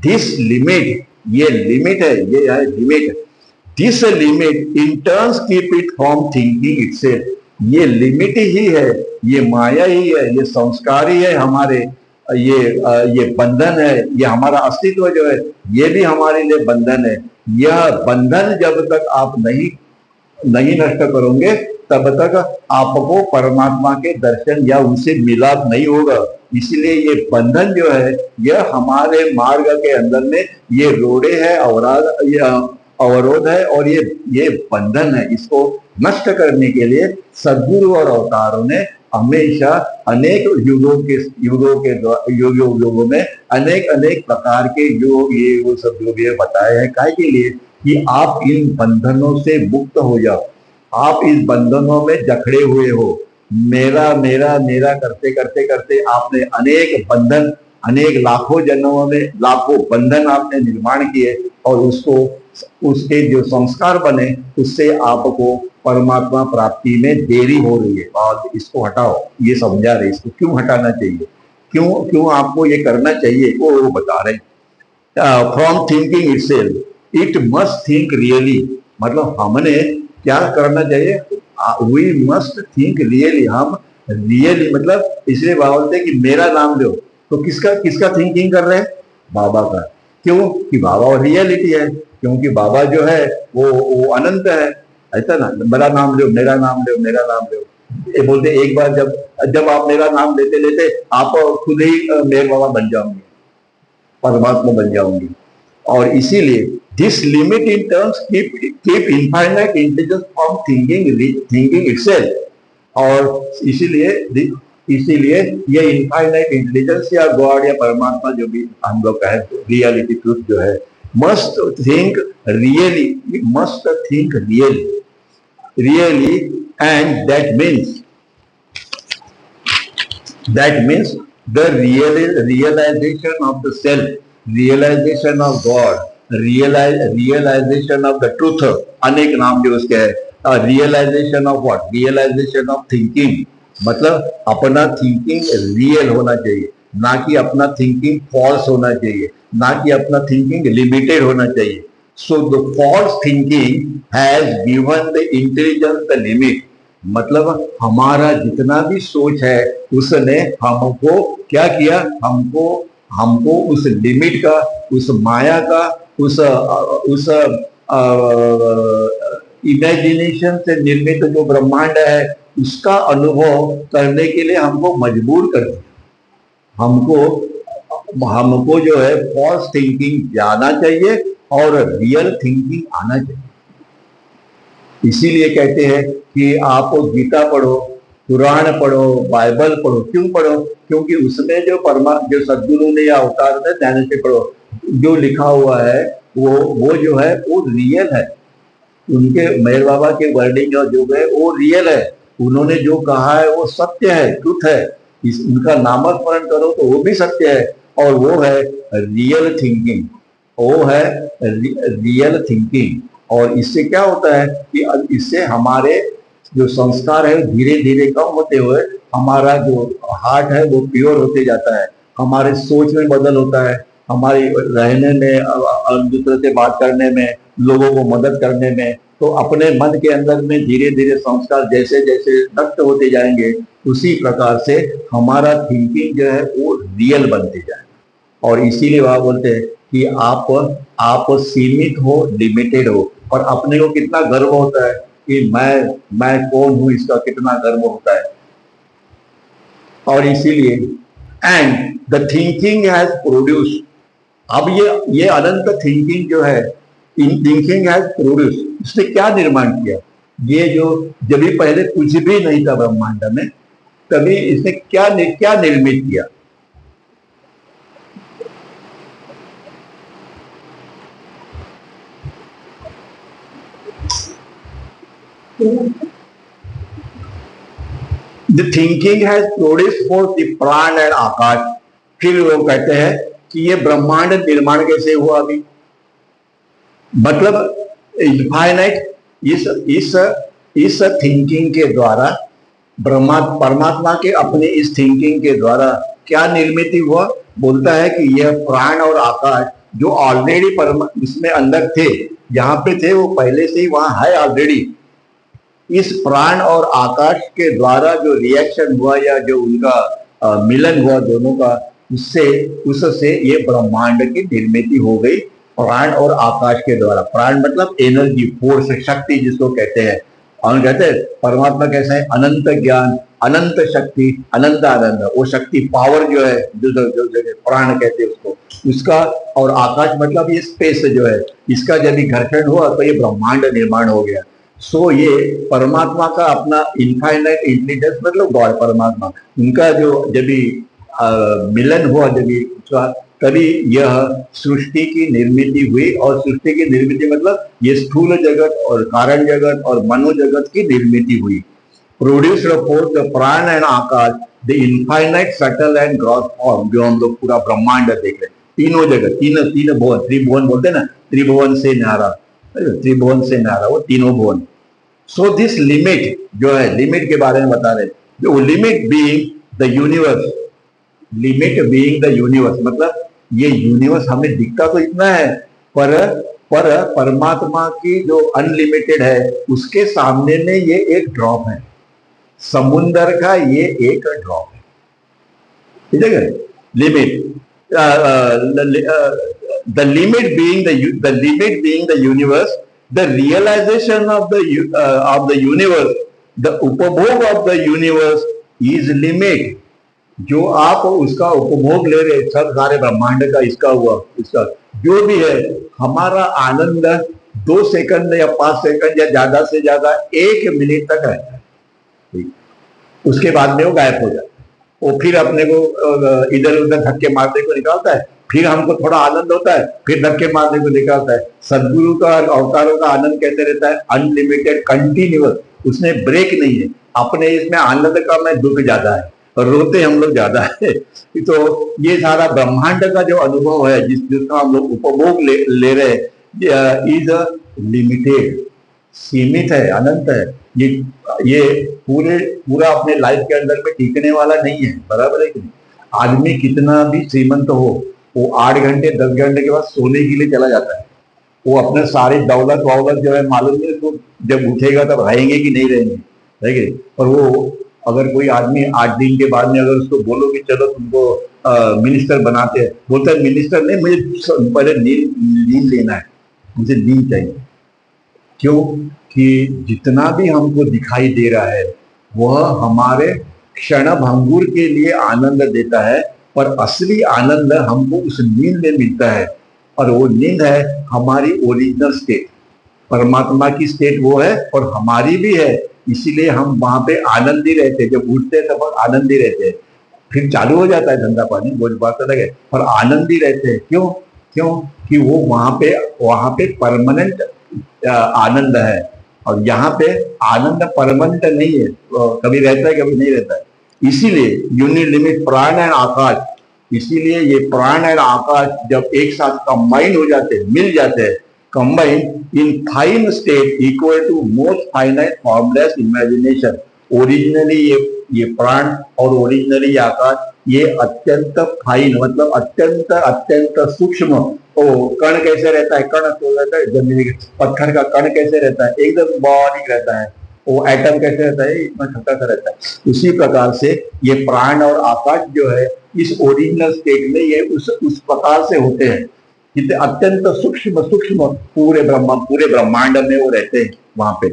दिस लिमिट, ये लिमिट है, ये है limit, this limit in turns keep it from thinking itself. ये लिमिट ही है, ये माया ही है, ये संस्कार ही है हमारे, ये बंधन है, ये हमारा अस्तित्व जो है ये भी हमारे लिए बंधन है। यह बंधन जब तक आप नहीं नष्ट करोगे तब तक आपको परमात्मा के दर्शन या उनसे मिलाप नहीं होगा। इसलिए ये बंधन जो है यह हमारे मार्ग के अंदर में ये रोड़े है, अवरोध है, और ये बंधन है। इसको नष्ट करने के लिए सद्गुरु और अवतारों ने हमेशा अनेक युगों में अनेक प्रकार के योग, ये वो सब जो भी बताए हैं, काहे के लिए कि आप इन बंधनों से मुक्त हो जाओ। आप इस बंधनों में जकड़े हुए हो, मेरा मेरा मेरा करते करते करते आपने अनेक बंधन, अनेक लाखों जन्मों में लाखों बंधन आपने निर्माण किए, और उसके जो संस्कार बने उससे आपको परमात्मा प्राप्ति में देरी हो रही है। और इसको हटाओ, ये समझा रहे, इसको क्यों हटाना चाहिए, क्यों क्यों आपको ये करना चाहिए, वो बता रहे। From thinking itself it must think really, मतलब हमने क्या करना चाहिए? We must think really. हम रियली, मतलब इसलिए बाबा बोलते हैं कि मेरा नाम लो, तो किसका थिंकिंग कर रहे हैं? बाबा का। क्यों? कि बाबा रियलिटी है, क्योंकि बाबा जो है वो अनंत है, ऐसा ना, मेरा नाम लो, मेरा नाम लो, मेरा नाम लो। ये बोलते एक बार जब आप मेरा नाम लेते लेते आप खुद ही मेरे बाबा बन जाओगे, परमात्मा बन जाओगे। और इसीलिए this limit in terms keep infinite intelligence from thinking itself. और इसीलिए ये इनफाइनाइट इंटेलिजेंस या गॉड या परमात्मा जो भी हम लोग कहें, रियलिटी ट्रूथ जो है, must think really, must think really, and that means the realization of the self, realization of God, realization of the truth, अनेक नाम जो उसके है। realization of what? realization of thinking, मतलब अपना थिंकिंग रियल होना चाहिए, ना कि अपना थिंकिंग फॉल्स होना चाहिए, ना कि अपना थिंकिंग लिमिटेड होना चाहिए। So the false thinking has given the intelligence the limit, मतलब हमारा जितना भी सोच है उसने हमको क्या किया? हमको उस लिमिट का, उस माया का, उस इमेजिनेशन से निर्मित जो ब्रह्मांड है उसका अनुभव करने के लिए हमको मजबूर कर दिया। हमको जो है फॉल्स थिंकिंग जाना चाहिए और रियल थिंकिंग आना चाहिए। इसीलिए कहते हैं कि आप गीता पढ़ो, पुराण पढ़ो, बाइबल पढ़ो। क्यों पढ़ो? क्योंकि उसमें जो सद्गुरु ने या अवतार ने ध्यान से पढ़ो, जो लिखा हुआ है वो जो है वो रियल है। उनके मेहर बाबा के वर्डिंग और जो है वो रियल है। उन्होंने जो कहा है वो सत्य है, ट्रुथ है। उनका नामस्मरण करो तो वो भी सत्य है, और वो है रियल थिंकिंग, वो है रियल थिंकिंग। और इससे क्या होता है कि इससे हमारे जो संस्कार है धीरे धीरे कम होते हुए हमारा जो हार्ट है वो प्योर होते जाता है, हमारे सोच में बदल होता है, हमारी रहने में, दूसरे से बात करने में, लोगों को मदद करने में, तो अपने मन के अंदर में धीरे धीरे संस्कार जैसे जैसे नष्ट होते जाएंगे, उसी प्रकार से हमारा थिंकिंग जो है वो रियल बनते जाए। और इसीलिए वह बोलते हैं कि आप सीमित हो, लिमिटेड हो, और अपने को कितना गर्व होता है कि मैं कौन हूं, इसका कितना गर्व होता है। और इसीलिए and the thinking has produce, अब ये अनंत थिंकिंग जो है, इन थिंकिंग हैज प्रोड्यूस, इसने क्या निर्माण किया? ये जो जब भी पहले कुछ भी नहीं था ब्रह्मांड में, तभी इसने क्या निर्मित किया? The thinking has produce for the प्राण एंड आकाश। फिर वो कहते हैं कि ये ब्रह्मांड निर्माण कैसे हुआ? अभी मतलब इनफाइनाइट, इस थिंकिंग के द्वारा परमात्मा के अपने इस थिंकिंग के द्वारा क्या निर्मित हुआ? बोलता है कि यह प्राण और आकाश जो ऑलरेडी इसमें अंदर थे, जहां पे थे वो पहले से ही वहां है ऑलरेडी। इस प्राण और आकाश के द्वारा जो रिएक्शन हुआ या जो उनका मिलन हुआ दोनों का, उससे ये ब्रह्मांड की निर्मित हो गई प्राण और आकाश के द्वारा। प्राण मतलब एनर्जी, फोर्स, शक्ति जिसको कहते हैं। और कहते हैं परमात्मा कैसा है? अनंत ज्ञान, अनंत शक्ति, अनंत आनंद। वो शक्ति, पावर जो है, जो प्राण कहते हैं उसको, उसका। और आकाश मतलब ये स्पेस जो है, इसका जब भी घर्षण हुआ तो ये ब्रह्मांड निर्माण हो गया। सो ये परमात्मा का अपना इनफाइनाइट इंटेलिजेंस, मतलब गॉड, परमात्मा, उनका जो जब भी मिलन हुआ, जब भी तभी यह सृष्टि की निर्मित हुई। और सृष्टि की निर्मित मतलब ये स्थूल जगत और कारण जगत और मनोजगत की निर्मित हुई। प्रोड्यूस्ड फॉर द प्राण and Akash the infinite subtle and gross form, जो हम लोग पूरा ब्रह्मांड देख रहे हैं, तीनों जगत, तीन भुवन, त्रिभुवन बोलते हैं ना, त्रिभुवन से न्यारा, त्रिभुवन से न्यारा, वो तीनों भुवन। सो दिस लिमिट जो है, लिमिट के बारे में बता रहे, जो limit being the universe, limit being the universe मतलब ये यूनिवर्स हमें दिखता तो इतना है, पर परमात्मा की जो अनलिमिटेड है उसके सामने में ये एक ड्रॉप है, समुंदर का ये एक ड्रॉप है, ठीक है? Limit, the limit being the universe, the realization of the universe, the उपभोग of the universe is limit। जो आप उसका उपभोग ले रहे, सब सारे ब्रह्मांड का, इसका हुआ, इसका जो भी है, हमारा आनंद 2 सेकंड या 5 सेकंड या ज्यादा से ज्यादा 1 मिनट तक रहता है, उसके बाद में वो गायब हो जाता है। वो फिर अपने को इधर उधर धक्के मारने को निकालता है, फिर हमको थोड़ा आनंद होता है, फिर धक्के मारने को निकालता है। सदगुरु का, अवतारों का आनंद कैसे रहता है? अनलिमिटेड, कंटिन्यूअस, उसमें ब्रेक नहीं है। अपने इसमें आनंद का में दुख ज्यादा है और रोते हम लोग ज्यादा है। तो ये सारा ब्रह्मांड का जो अनुभव है, जिसका हम लोग उपभोग ले रहे हैं, इज लिमिटेड, सीमित है, अनंत है। ये पूरा अपने लाइफ के अंदर में टिकने वाला नहीं है, बराबर है कि नहीं? आदमी कितना भी श्रीमंत हो, वो 8 घंटे 10 घंटे के बाद सोने के लिए चला जाता है। वो अपने सारी दौलत वौलत जो है, मालूम नहीं उसको जब उठेगा तब रहेंगे कि नहीं रहेंगे, रहेंगे। और वो अगर कोई आदमी 8 दिन के बाद में अगर उसको बोलो कि चलो तुमको मिनिस्टर बनाते हैं, बोलता है मिनिस्टर नहीं, मुझे पहले नींद लेना है, मुझे नींद चाहिए। क्यों? कि जितना भी हमको दिखाई दे रहा है वह हमारे क्षण भंगुर के लिए आनंद देता है, पर असली आनंद हमको उस नींद में मिलता है। और वो नींद है हमारी ओरिजिनल स्टेट, परमात्मा की स्टेट वो है और हमारी भी है। इसीलिए हम वहां पे आनंदी रहते हैं, जब उठते हैं तब आनंदी रहते हैं। फिर चालू हो जाता है धंधा पानी, वो बात अलग है, पर आनंदी रहते हैं। क्यों? कि वो वहां पे परमानेंट आनंद है। और यहाँ पे आनंद परमानेंट नहीं है, कभी रहता है कभी नहीं रहता है। इसीलिए यूनिट लिमिट प्राण एंड आकाश, इसीलिए ये प्राण एंड आकाश जब एक साथ कंबाइन हो जाते हैं, मिल जाते हैं, combine in fine state equal to most finite formless imagination. Originally ये प्राण और ओरिजिनली आकाश ये अत्यंत फाइन मतलब अत्यंत अत्यंत सूक्ष्म। ओ कण कैसे रहता है, कण तो रहता है जमीन, पत्थर का कण कैसे रहता है, एकदम बारीक रहता है। वो एटम कैसे रहता है, इतना छोटा सा रहता है। उसी प्रकार से ये प्राण और आकाश जो है इस ओरिजिनल स्टेट में ये उस प्रकार से होते हैं, जितने अत्यंत सूक्ष्म सूक्ष्म पूरे ब्रह्मांड में वो रहते हैं वहां पे।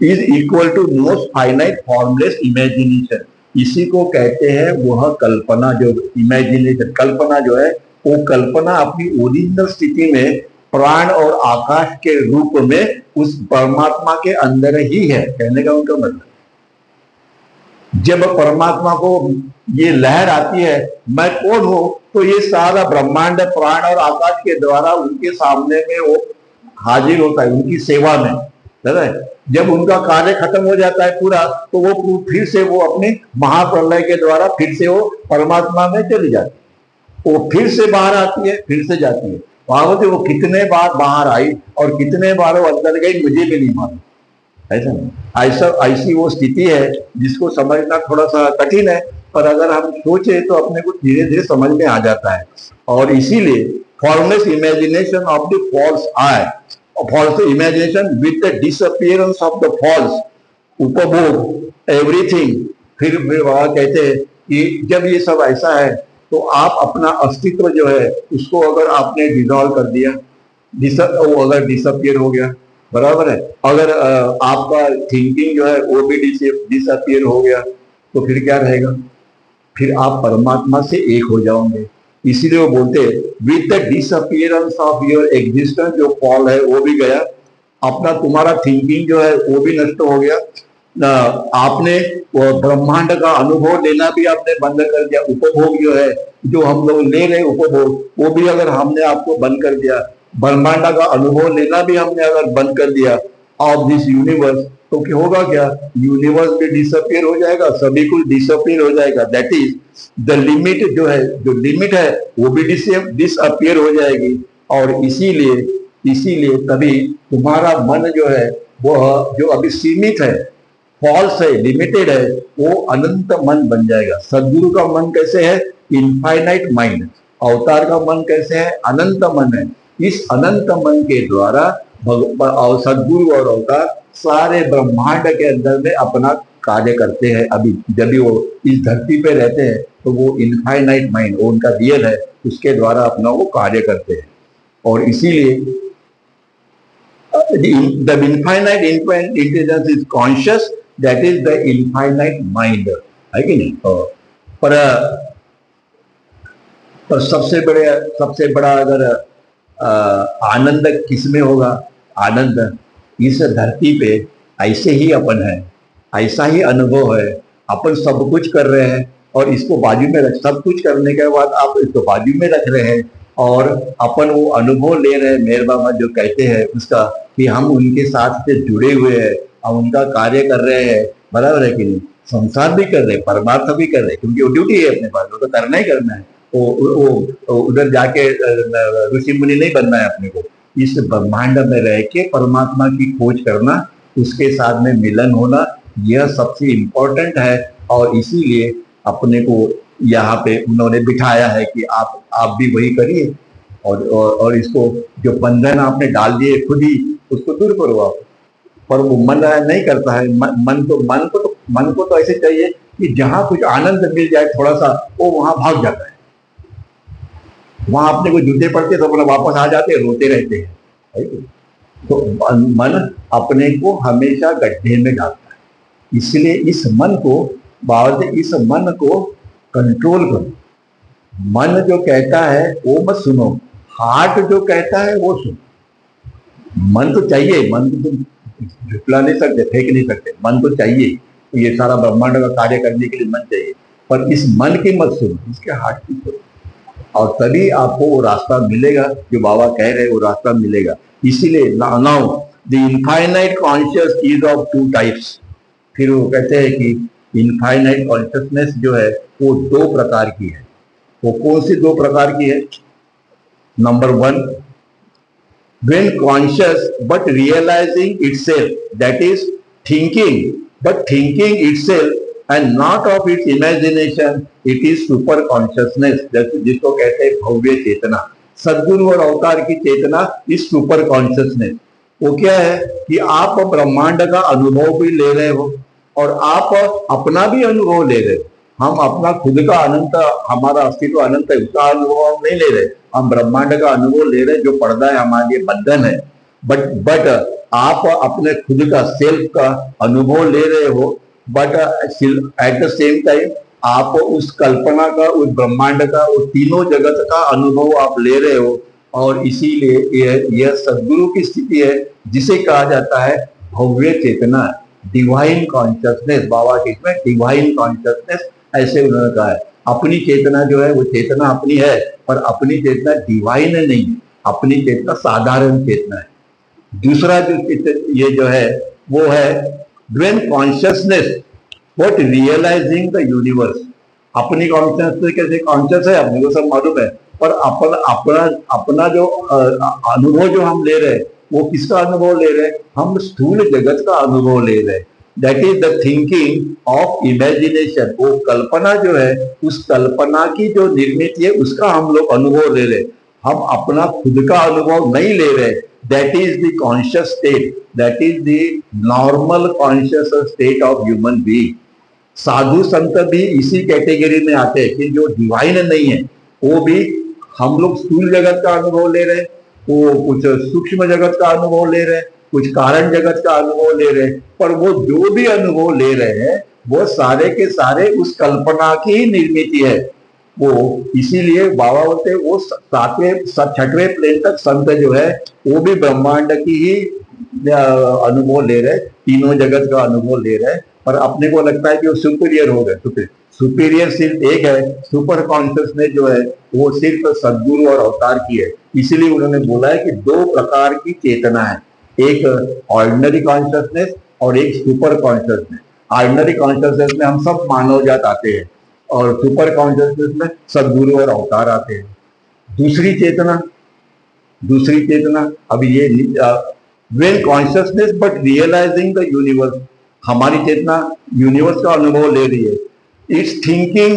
Is equal to most finite formless imagination, इसी को कहते हैं वह कल्पना। जो इमेजिनेशन कल्पना जो है, वो कल्पना अपनी ओरिजिनल स्थिति में प्राण और आकाश के रूप में उस परमात्मा के अंदर ही है, कहने का उनका मतलब। जब परमात्मा को ये लहर आती है मैं कौन हूं, तो ये सारा ब्रह्मांड प्राण और आकाश के द्वारा उनके सामने में वो हाजिर होता है, उनकी सेवा में। जब उनका कार्य खत्म हो जाता है पूरा, तो वो फिर से वो अपने महाप्रलय के द्वारा फिर से वो परमात्मा में चली जाती है। वो फिर से बाहर आती है, फिर से जाती है। वहां से वो कितने बार बाहर आई और कितने बार वो अंदर गई मुझे भी नहीं मालूम। ऐसा ऐसी वो स्थिति है जिसको समझना थोड़ा सा कठिन है, पर अगर हम सोचे तो अपने को धीरे धीरे समझ में आ जाता है। और इसीलिए formless imagination of the false I, false imagination with the disappearance of the false उपभोग एवरीथिंग। फिर वह कहते हैं कि जब ये सब ऐसा है तो आप अपना अस्तित्व जो है उसको अगर आपने डिसॉल्व कर दिया, वो अगर डिसअपियर हो गया, बराबर है। अगर आपका थिंकिंग जो है वो भी डिसअपियर हो गया, तो फिर क्या रहेगा, फिर आप परमात्मा से एक हो जाओगे। इसीलिए वो बोलते हैं with the disappearance of your existence, जो फॉल है वो भी गया, अपना तुम्हारा थिंकिंग जो है वो भी नष्ट हो गया, आपने ब्रह्मांड का अनुभव लेना भी आपने बंद कर दिया। उपभोग जो है, जो हम लोग ले रहे उपभोग, वो भी अगर हमने आपको बंद कर दिया, ब्रह्मांड का अनुभव लेना भी हमने अगर बंद कर दिया ऑफ दिस यूनिवर्स, तो क्या होगा, क्या यूनिवर्स भी डिसअपियर हो जाएगा, सभी कुछ डिसअपियर हो जाएगा। दैट इज द लिमिट, जो है जो लिमिट है वो भी डिसअपियर हो जाएगी। और इसीलिए तभी तुम्हारा मन जो है वह जो अभी सीमित है, फॉल्स है, लिमिटेड है, वो अनंत मन बन जाएगा। सदगुरु का मन कैसे है, इनफाइनाइट माइंड। अवतार का मन कैसे है, अनंत मन है। इस अनंत मन के द्वारा सदगुरु और अवतार सारे ब्रह्मांड के अंदर में अपना कार्य करते हैं। अभी जब भी वो इस धरती पे रहते हैं तो वो इनफाइनाइट माइंड, वो उनका रियल है, उसके द्वारा अपना वो कार्य करते हैं। और इसीलिए the infinite intelligence is conscious, that is the infinite mind, है कि नहीं। पर सबसे बड़ा अगर आनंद किसमें होगा, आनंद इस धरती पे ऐसे ही अपन है, ऐसा ही अनुभव है। अपन सब कुछ कर रहे हैं और इसको बाजू में रख, सब कुछ करने के बाद आप इसको बाजू में रख रहे हैं और अपन वो अनुभव ले रहे हैं। मेहर बाबा जो कहते हैं उसका कि हम उनके साथ से जुड़े हुए हैं, हम उनका कार्य कर रहे हैं, बराबर है कि नहीं। संसार भी कर रहे हैं, परमार्थ भी कर रहे हैं, क्योंकि वो ड्यूटी है अपने पास, वो तो करना ही करना है। वो उधर जाके ऋषि मुनि नहीं बनना है अपने को। इस ब्रह्मांड में रह के परमात्मा की खोज करना, उसके साथ में मिलन होना, यह सबसे इम्पोर्टेंट है। और इसीलिए अपने को यहाँ पे उन्होंने बिठाया है कि आप भी वही करिए और इसको जो बंधन आपने डाल दिए खुद ही, उसको दूर करो आप। पर वो मन नहीं करता है। मन को तो ऐसे चाहिए कि जहां कुछ आनंद मिल जाए थोड़ा सा, वो वहां भाग जाता है। वहां अपने को जूते पड़ते तो अपना वापस आ जाते हैं, रोते रहते हैं। तो मन अपने को हमेशा गड्ढे में डालता है। इसलिए इस मन को कंट्रोल करो। मन जो कहता है वो मत सुनो, हार्ट जो कहता है वो सुनो। मन तो चाहिए, मन तो तुम झुटला नहीं सकते, फेंक नहीं सकते, मन तो चाहिए। तो ये सारा ब्रह्मांड का कार्य करने के लिए मन चाहिए, पर इस मन की मत सुनो, इसके हार्ट की सुनो, और तभी आपको वो रास्ता मिलेगा जो बाबा कह रहे हैं, वो रास्ता मिलेगा। इसीलिए now the infinite conscious is of two types. फिर वो कहते हैं कि इनफाइनाइट कॉन्शियसनेस जो है वो दो प्रकार की है। वो कौन सी दो प्रकार की है? Number 1, when conscious but realizing itself, that is thinking, but thinking itself and not of its imagination, it is super consciousness, जिसको कहते हैं भव्य चेतना। सदगुरु और अवतार की चेतना इस सुपर कॉन्शियसनेस। वो क्या है कि आप ब्रह्मांड का अनुभव भी ले रहे हो और आप अपना भी अनुभव ले रहे हो। हम अपना खुद का अनंत, हमारा अस्तित्व अनंत है, उसका अनुभव हम नहीं ले रहे, हम ब्रह्मांड का अनुभव ले रहे जो पर्दा है, हमारे लिए बंधन है। बट आप अपने खुद का सेल्फ का अनुभव ले रहे हो, but at the same time आप उस कल्पना का, उस ब्रह्मांड का, उस तीनों जगत का अनुभव आप ले रहे हो। और इसीलिए यह सदगुरु की स्थिति है जिसे कहा जाता है भव्य चेतना, डिवाइन कॉन्शियसनेस। बाबा के इसमें डिवाइन कॉन्शियसनेस ऐसे उन्होंने कहा है। अपनी चेतना जो है वो चेतना अपनी है, पर अपनी चेतना डिवाइन नहीं है, अपनी चेतना साधारण चेतना है। दूसरा जो ये जो है वो है when consciousness what realizing the universe। अपनी कॉन्शियसनेस कैसे कॉन्शियस है अपने को सब मालूम है, पर अपना जो अनुभव जो हम ले रहे हैं वो किसका अनुभव ले रहे हैं? हम स्थूल जगत का अनुभव ले रहे हैं। That is the thinking of imagination. वो कल्पना जो है, उस कल्पना की जो निर्मित है उसका हम लोग अनुभव ले रहे हैं, हम अपना खुद का अनुभव नहीं ले रहे। That is the conscious state, that is the normal conscious state of human being. साधु संत भी इसी कैटेगरी में आते हैं कि जो डिवाइन नहीं है, वो भी हम लोग स्थूल जगत का अनुभव ले रहे हैं, वो कुछ सूक्ष्म जगत का अनुभव ले रहे हैं, कुछ कारण जगत का अनुभव ले रहे हैं, पर वो जो भी अनुभव ले रहे हैं वो सारे के सारे उस कल्पना की ही निर्मित है। वो इसीलिए बाबा बोलते वो सातवें छठवें प्लेन तक संत जो है वो भी ब्रह्मांड की ही अनुभव ले रहे, तीनों जगत का अनुभव ले रहे, पर अपने को लगता है कि वो सुपीरियर हो गए। सुपीरियर सिर्फ एक है, सुपर कॉन्शियसनेस जो है वो सिर्फ सदगुरु और अवतार की है। इसीलिए उन्होंने बोला है कि दो प्रकार की चेतना है, एक ऑर्डिनरी कॉन्शियसनेस और एक सुपर कॉन्शियसनेस। ऑर्डिनरी कॉन्शियसनेस में हम सब मानव जात आते हैं और सुपर कॉन्शियसनेस में सदगुरु और अवतार आते हैं। दूसरी चेतना अभी ये when consciousness but realising the universe. हमारी चेतना यूनिवर्स का अनुभव ले रही है। Its thinking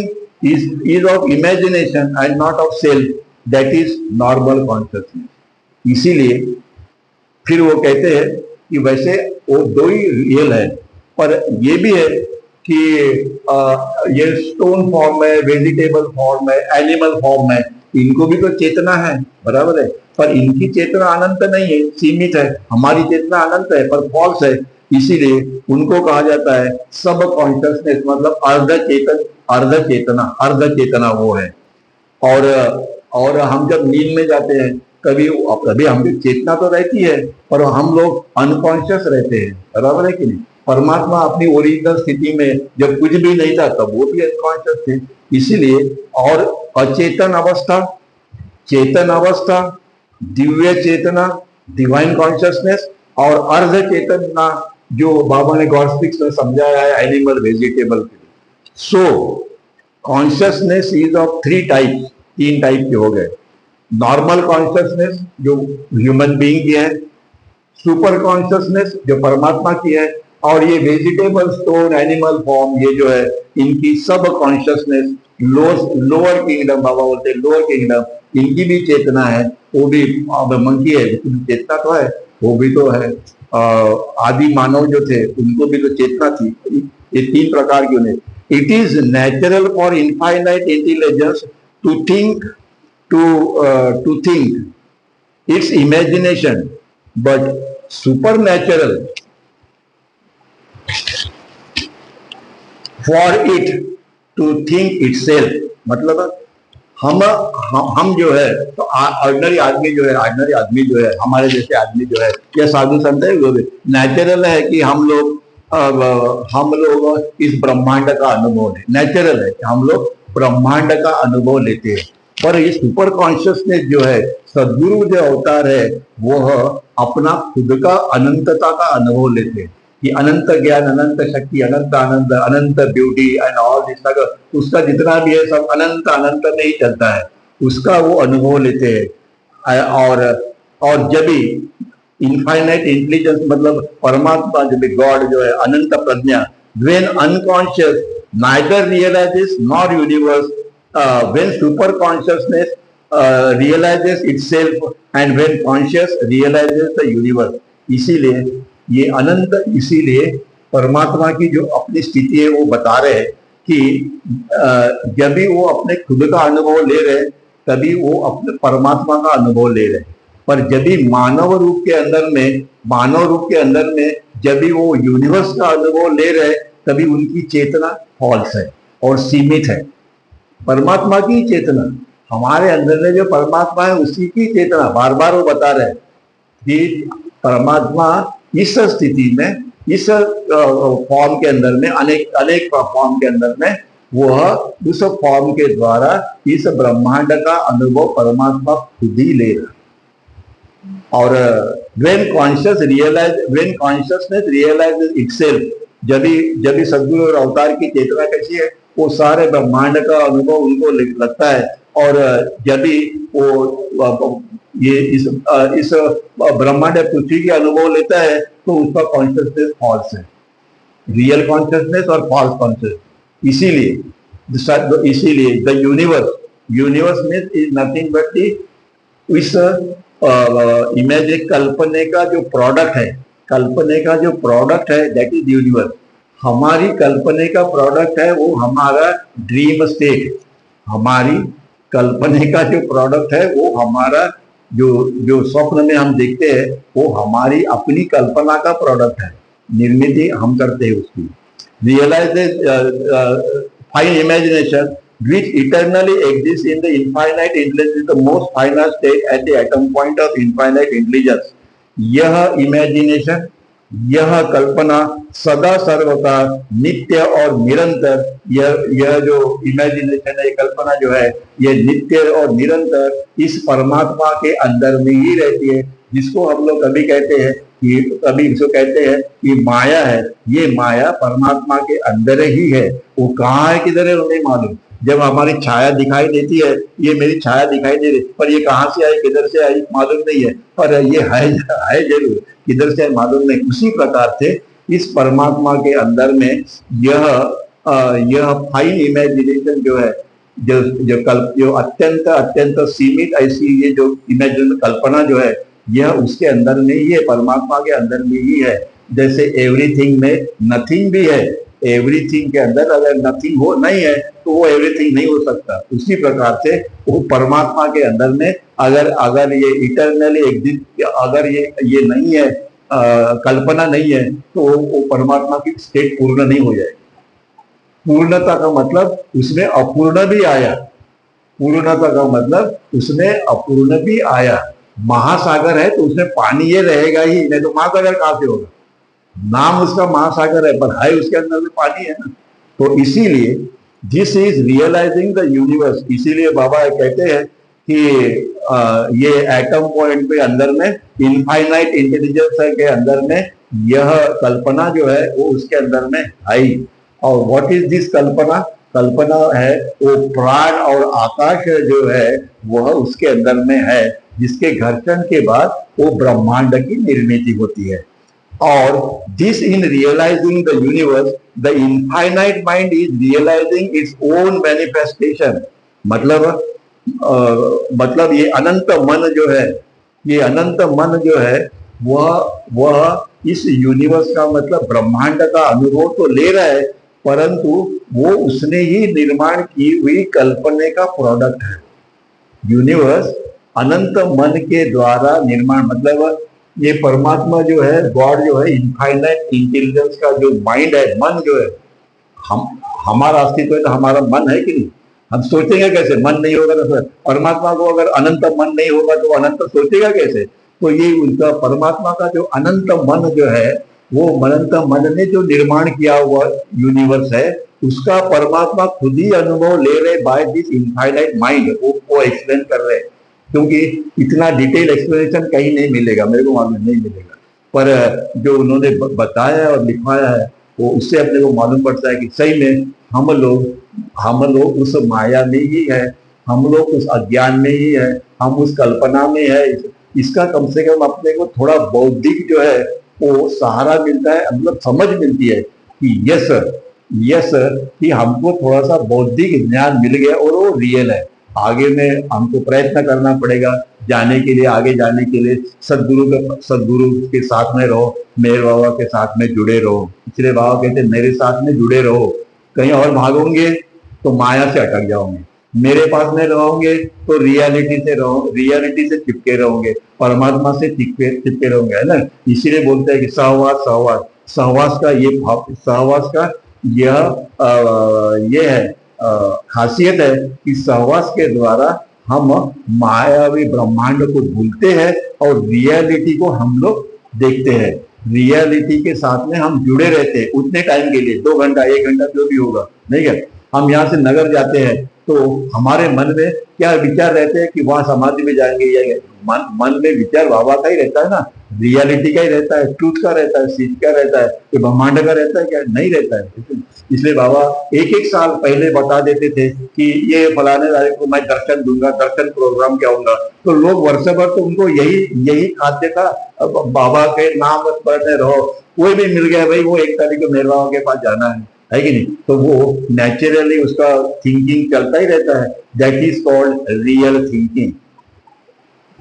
is of imagination and not of self, that is normal consciousness. इसीलिए फिर वो कहते हैं कि वैसे वो दो ही रियल है, पर ये भी है कि ये स्टोन फॉर्म है, वेजिटेबल फॉर्म है, एनिमल फॉर्म है, इनको भी तो चेतना है, बराबर है, पर इनकी चेतना अनंत नहीं है, सीमित है। हमारी चेतना अनंत है पर फॉल्स है। इसीलिए उनको कहा जाता है सब कॉन्शियसनेस, मतलब अर्ध चेतना वो है। और हम जब नींद में जाते हैं कभी हमें चेतना तो रहती है पर हम लोग अनकॉन्शियस रहते हैं, बराबर है कि नहीं? परमात्मा अपनी ओरिजिनल स्थिति में जब कुछ भी नहीं था तब वो भी अनकॉन्शियस थे। इसीलिए और अचेतन अवस्था, चेतन अवस्था, दिव्य चेतना, डिवाइन कॉन्शियसनेस, और अर्ध चेतना जो बाबा ने गॉस्पिक्स में समझाया है animal vegetable. So consciousness is of three types, तीन टाइप के हो गए। नॉर्मल कॉन्शियसनेस जो ह्यूमन बीइंग की है, सुपर कॉन्शियसनेस जो परमात्मा की है, और ये वेजिटेबल स्टोन एनिमल फॉर्म ये जो है इनकी सब कॉन्शियसनेस लोअर किंगडम, बाबा बोलते हैं लोअर किंगडम, इनकी भी चेतना है। वो भी मंकी है, चेतना तो है, वो भी तो है। आदि मानव जो थे उनको भी तो चेतना थी। ये तीन प्रकार की उन्हें। It is natural for infinite intelligence to think its imagination, but super natural for it to think itself. मतलब हम जो है तो ऑर्डिनरी आदमी जो है हमारे जैसे आदमी जो है या साधु संत है, वो भी नेचुरल है कि हम लोग इस ब्रह्मांड का अनुभव लें। नेचुरल है कि हम लोग ब्रह्मांड का अनुभव लेते हैं। पर ये सुपर कॉन्शियसनेस जो है, सदगुरु जो अवतार है, वह अपना खुद का अनंतता का अनुभव लेते हैं कि अनंत ज्ञान, अनंत शक्ति, अनंत आनंद, अनंत ब्यूटी एंड ऑल दिस, उसका जितना भी है सब अनंत अनंत में ही चलता है, उसका वो अनुभव लेते हैं। और जब भी इनफाइनाइट इंटेलिजेंस मतलब परमात्मा, जब भी गॉड जो है अनंत प्रज्ञा, when unconscious neither realizes nor universe when super consciousness realizes itself and when conscious realizes the universe. इसीलिए ये अनंत, इसीलिए परमात्मा की जो अपनी स्थिति है वो बता रहे हैं कि जब भी वो अपने खुद का अनुभव ले रहे तभी वो अपने परमात्मा का अनुभव ले रहे, पर जब भी मानव रूप के अंदर में जब भी वो यूनिवर्स का अनुभव ले रहे तभी उनकी चेतना फॉल्स है और सीमित है। परमात्मा की चेतना, हमारे अंदर में जो परमात्मा है उसी की चेतना, बार बार वो बता रहे कि परमात्मा इस स्थिति में, इस फॉर्म के अंदर में, अनेक फॉर्म के अंदर में, वह उस फॉर्म के द्वारा इस ब्रह्मांड का अनुभव परमात्मा खुद ही ले रहा। और when consciousness realizes itself, जब भी सद्गुरु और अवतार की चेतना कैसी है, वो सारे ब्रह्मांड का अनुभव उनको लगता है। और जब भी वो ये इस ब्रह्मांड पृथ्वी के अनुभव लेता है तो उसका कॉन्शियसनेस फॉल्स है, रियल कॉन्शियसनेस और फॉल्स कॉन्शियसनेस। इसीलिए the universe means is nothing but इस इमेज, कल्पने का जो प्रोडक्ट है, दैट इज यूनिवर्स। हमारी कल्पने का प्रोडक्ट है वो हमारा ड्रीम स्टेट, हमारी कल्पने का जो प्रोडक्ट है वो हमारा जो स्वप्न में हम देखते हैं वो हमारी अपनी कल्पना का प्रोडक्ट है, निर्मित हम करते हैं उसकी। Realise fine imagination which eternally exists in the infinite intelligence is the most final state at the atom point of infinite intelligence। यह इमेजिनेशन, यह कल्पना सदा सर्वदा नित्य और निरंतर, यह जो इमेजिनेशन है, कल्पना जो है, यह नित्य और निरंतर इस परमात्मा के अंदर में ही रहती है, जिसको हम लोग कभी कहते हैं कि माया है। ये माया परमात्मा के अंदर ही है, वो कहाँ है किधर है वो नहीं मालूम। जब हमारी छाया दिखाई देती है, ये मेरी छाया दिखाई दे रही, पर ये कहाँ से आई किधर से आई मालूम नहीं है, पर ये है जरूर, किधर से मालूम नहीं। उसी प्रकार से इस परमात्मा के अंदर में यह फाइन इमेजिनेशन जो है, जो अत्यंत सीमित ऐसी ये जो इमेजिन कल्पना जो है, यह उसके अंदर में ही है, परमात्मा के अंदर में ही है। जैसे एवरीथिंग में नथिंग भी है, एवरीथिंग के अंदर अगर नथिंग नहीं है तो वो एवरीथिंग नहीं हो सकता। उसी प्रकार से वो परमात्मा के अंदर में अगर ये इटरनली एग्जिस्ट, अगर ये नहीं है, कल्पना नहीं है, तो वो परमात्मा की स्टेट पूर्ण नहीं हो जाएगी। पूर्णता का मतलब उसमें अपूर्ण भी आया, पूर्णता का मतलब उसमें अपूर्ण भी आया। महासागर है तो उसमें पानी ये रहेगा ही, नहीं तो महासागर कहां से होगा। नाम उसका महासागर है पर है उसके अंदर में पानी है ना। तो इसीलिए this is realising the universe. इसीलिए बाबा कहते हैं कि ये एटम पॉइंट के अंदर में, इनफाइनाइट इंटेलिजेंस के अंदर में यह कल्पना जो है वो उसके अंदर में है। और व्हाट इज दिस कल्पना? कल्पना है वो प्राण और आकाश जो है वह उसके अंदर में है, जिसके घर्षण के बाद वो ब्रह्मांड की निर्मित होती है। और this in realising the universe, the infinite mind is realising its own manifestation. मतलब ये अनंत मन जो है, ये अनंत मन जो है वह इस यूनिवर्स का मतलब ब्रह्मांड का अनुभव तो ले रहा है, परंतु वो उसने ही निर्माण की हुई कल्पने का प्रोडक्ट है। यूनिवर्स अनंत मन के द्वारा निर्माण, मतलब ये परमात्मा जो है, गॉड जो है, इनफाइनाइट इंटेलिजेंस का जो माइंड है, मन जो है, हमारा अस्तित्व है तो हमारा मन है कि नहीं। हम सोचेंगे कैसे? मन नहीं होगा तो परमात्मा को अगर अनंत मन नहीं होगा तो अनंत सोचेगा कैसे? तो ये उनका परमात्मा का जो अनंत मन जो है, वो अनंत मन ने जो निर्माण किया हुआ यूनिवर्स है, उसका परमात्मा खुद ही अनुभव ले रहे बाय दिस इनफाइनाइट माइंड। वो एक्सप्लेन कर रहे हैं, क्योंकि इतना डिटेल एक्सप्लेनेशन कहीं नहीं मिलेगा, मेरे को मालूम नहीं मिलेगा, पर जो उन्होंने बताया और लिखवाया है वो उससे अपने को मालूम पड़ता है कि सही में हम लोग उस माया में ही है, हम लोग उस अज्ञान में ही है, हम उस कल्पना में है। इसका कम से कम अपने को थोड़ा बौद्धिक जो है वो सहारा मिलता है, मतलब समझ मिलती है कि यस यस कि हमको थोड़ा सा बौद्धिक ज्ञान मिल गया और वो रियल है। आगे में हमको प्रयत्न करना पड़ेगा जाने के लिए, आगे जाने के लिए सदगुरु के साथ में रहो, मेरे बाबा के साथ में जुड़े रहो। इसलिए बाबा कहते मेरे साथ में जुड़े रहो, कहीं और भागोगे तो माया से अटक जाओगे, मेरे पास में रहोगे तो रियलिटी से चिपके रहोगे, परमात्मा से चिपके रहोगे, है ना। इसीलिए बोलते हैं कि सहवास सहवास सहवास का ये सहवास का ये है खासियत है कि सहवास के द्वारा हम मायावी ब्रह्मांड को भूलते हैं और रियलिटी को हम लोग देखते हैं। रियलिटी के साथ में हम जुड़े रहते हैं उतने टाइम के लिए, 2 घंटा 1 घंटा जो भी होगा, नहीं है। हम यहाँ से नगर जाते हैं तो हमारे मन में क्या विचार रहते हैं कि वहां समाधि में जाएंगे, या मन में विचार बाबा का ही रहता है ना, रियलिटी का ही रहता है, ट्रूथ का रहता है, सीध का रहता है, कि ब्रह्मांड का रहता है क्या, नहीं रहता है। इसलिए बाबा एक एक साल पहले बता देते थे कि ये फलाने तारीख को मैं दर्शन दूंगा, दर्शन प्रोग्राम क्या होगा, तो लोग वर्ष भर तो उनको यही खाद्य था, बाबा के नाम पढ़ते रहो, कोई भी मिल गया भाई वो 1 तारीख को मेरे बाबा के पास जाना है कि नहीं, तो वो नेचुरली उसका थिंकिंग चलता ही रहता है। That is called real thinking.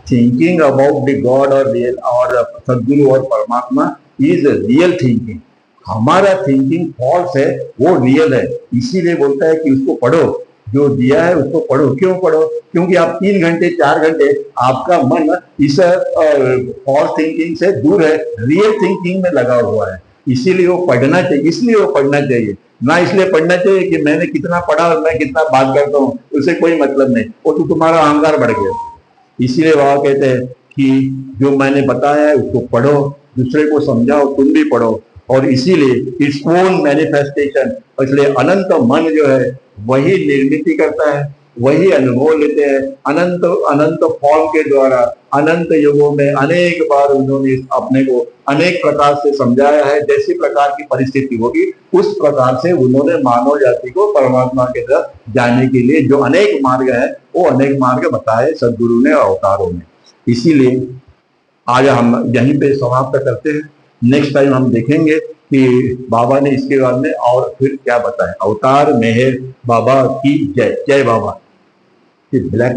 Thinking about the God और रियल और सदगुरु और परमात्मा इज रियल थिंकिंग। हमारा थिंकिंग फॉल्स है, वो रियल है। इसीलिए बोलता है कि उसको पढ़ो, जो दिया है उसको पढ़ो। क्यों पढ़ो? क्योंकि आप 3 घंटे 4 घंटे आपका मन इस फॉल्स थिंकिंग से दूर है, रियल थिंकिंग में लगा हुआ है। इसीलिए वो पढ़ना चाहिए, इसलिए वो पढ़ना चाहिए, ना इसलिए पढ़ना चाहिए कि मैंने कितना पढ़ा और मैं कितना बात करता हूँ, उससे कोई मतलब नहीं, वो तो तुम्हारा अहंकार बढ़ गया। इसीलिए बाबा कहते हैं कि जो मैंने बताया है उसको पढ़ो, दूसरे को समझाओ, तुम भी पढ़ो, और इसीलिए इट्स ओन मैनिफेस्टेशन। इसलिए अनंत मन जो है वही निर्मित करता है, वही अनुभव लेते हैं अनंत अनंत फॉर्म के द्वारा। अनंत युगों में अनेक बार उन्होंने अपने को अनेक प्रकार से समझाया है, जैसी प्रकार की परिस्थिति होगी उस प्रकार से उन्होंने मानव जाति को परमात्मा के तरफ जाने के लिए जो अनेक मार्ग है वो अनेक मार्ग बताए सदगुरु ने अवतारों में। इसीलिए आज हम यहीं पे समाप्त करते हैं। नेक्स्ट टाइम हम देखेंगे कि बाबा ने इसके बारे में और फिर क्या बताया। अवतार मेहर बाबा की जय। जय बाबा। ब्लैक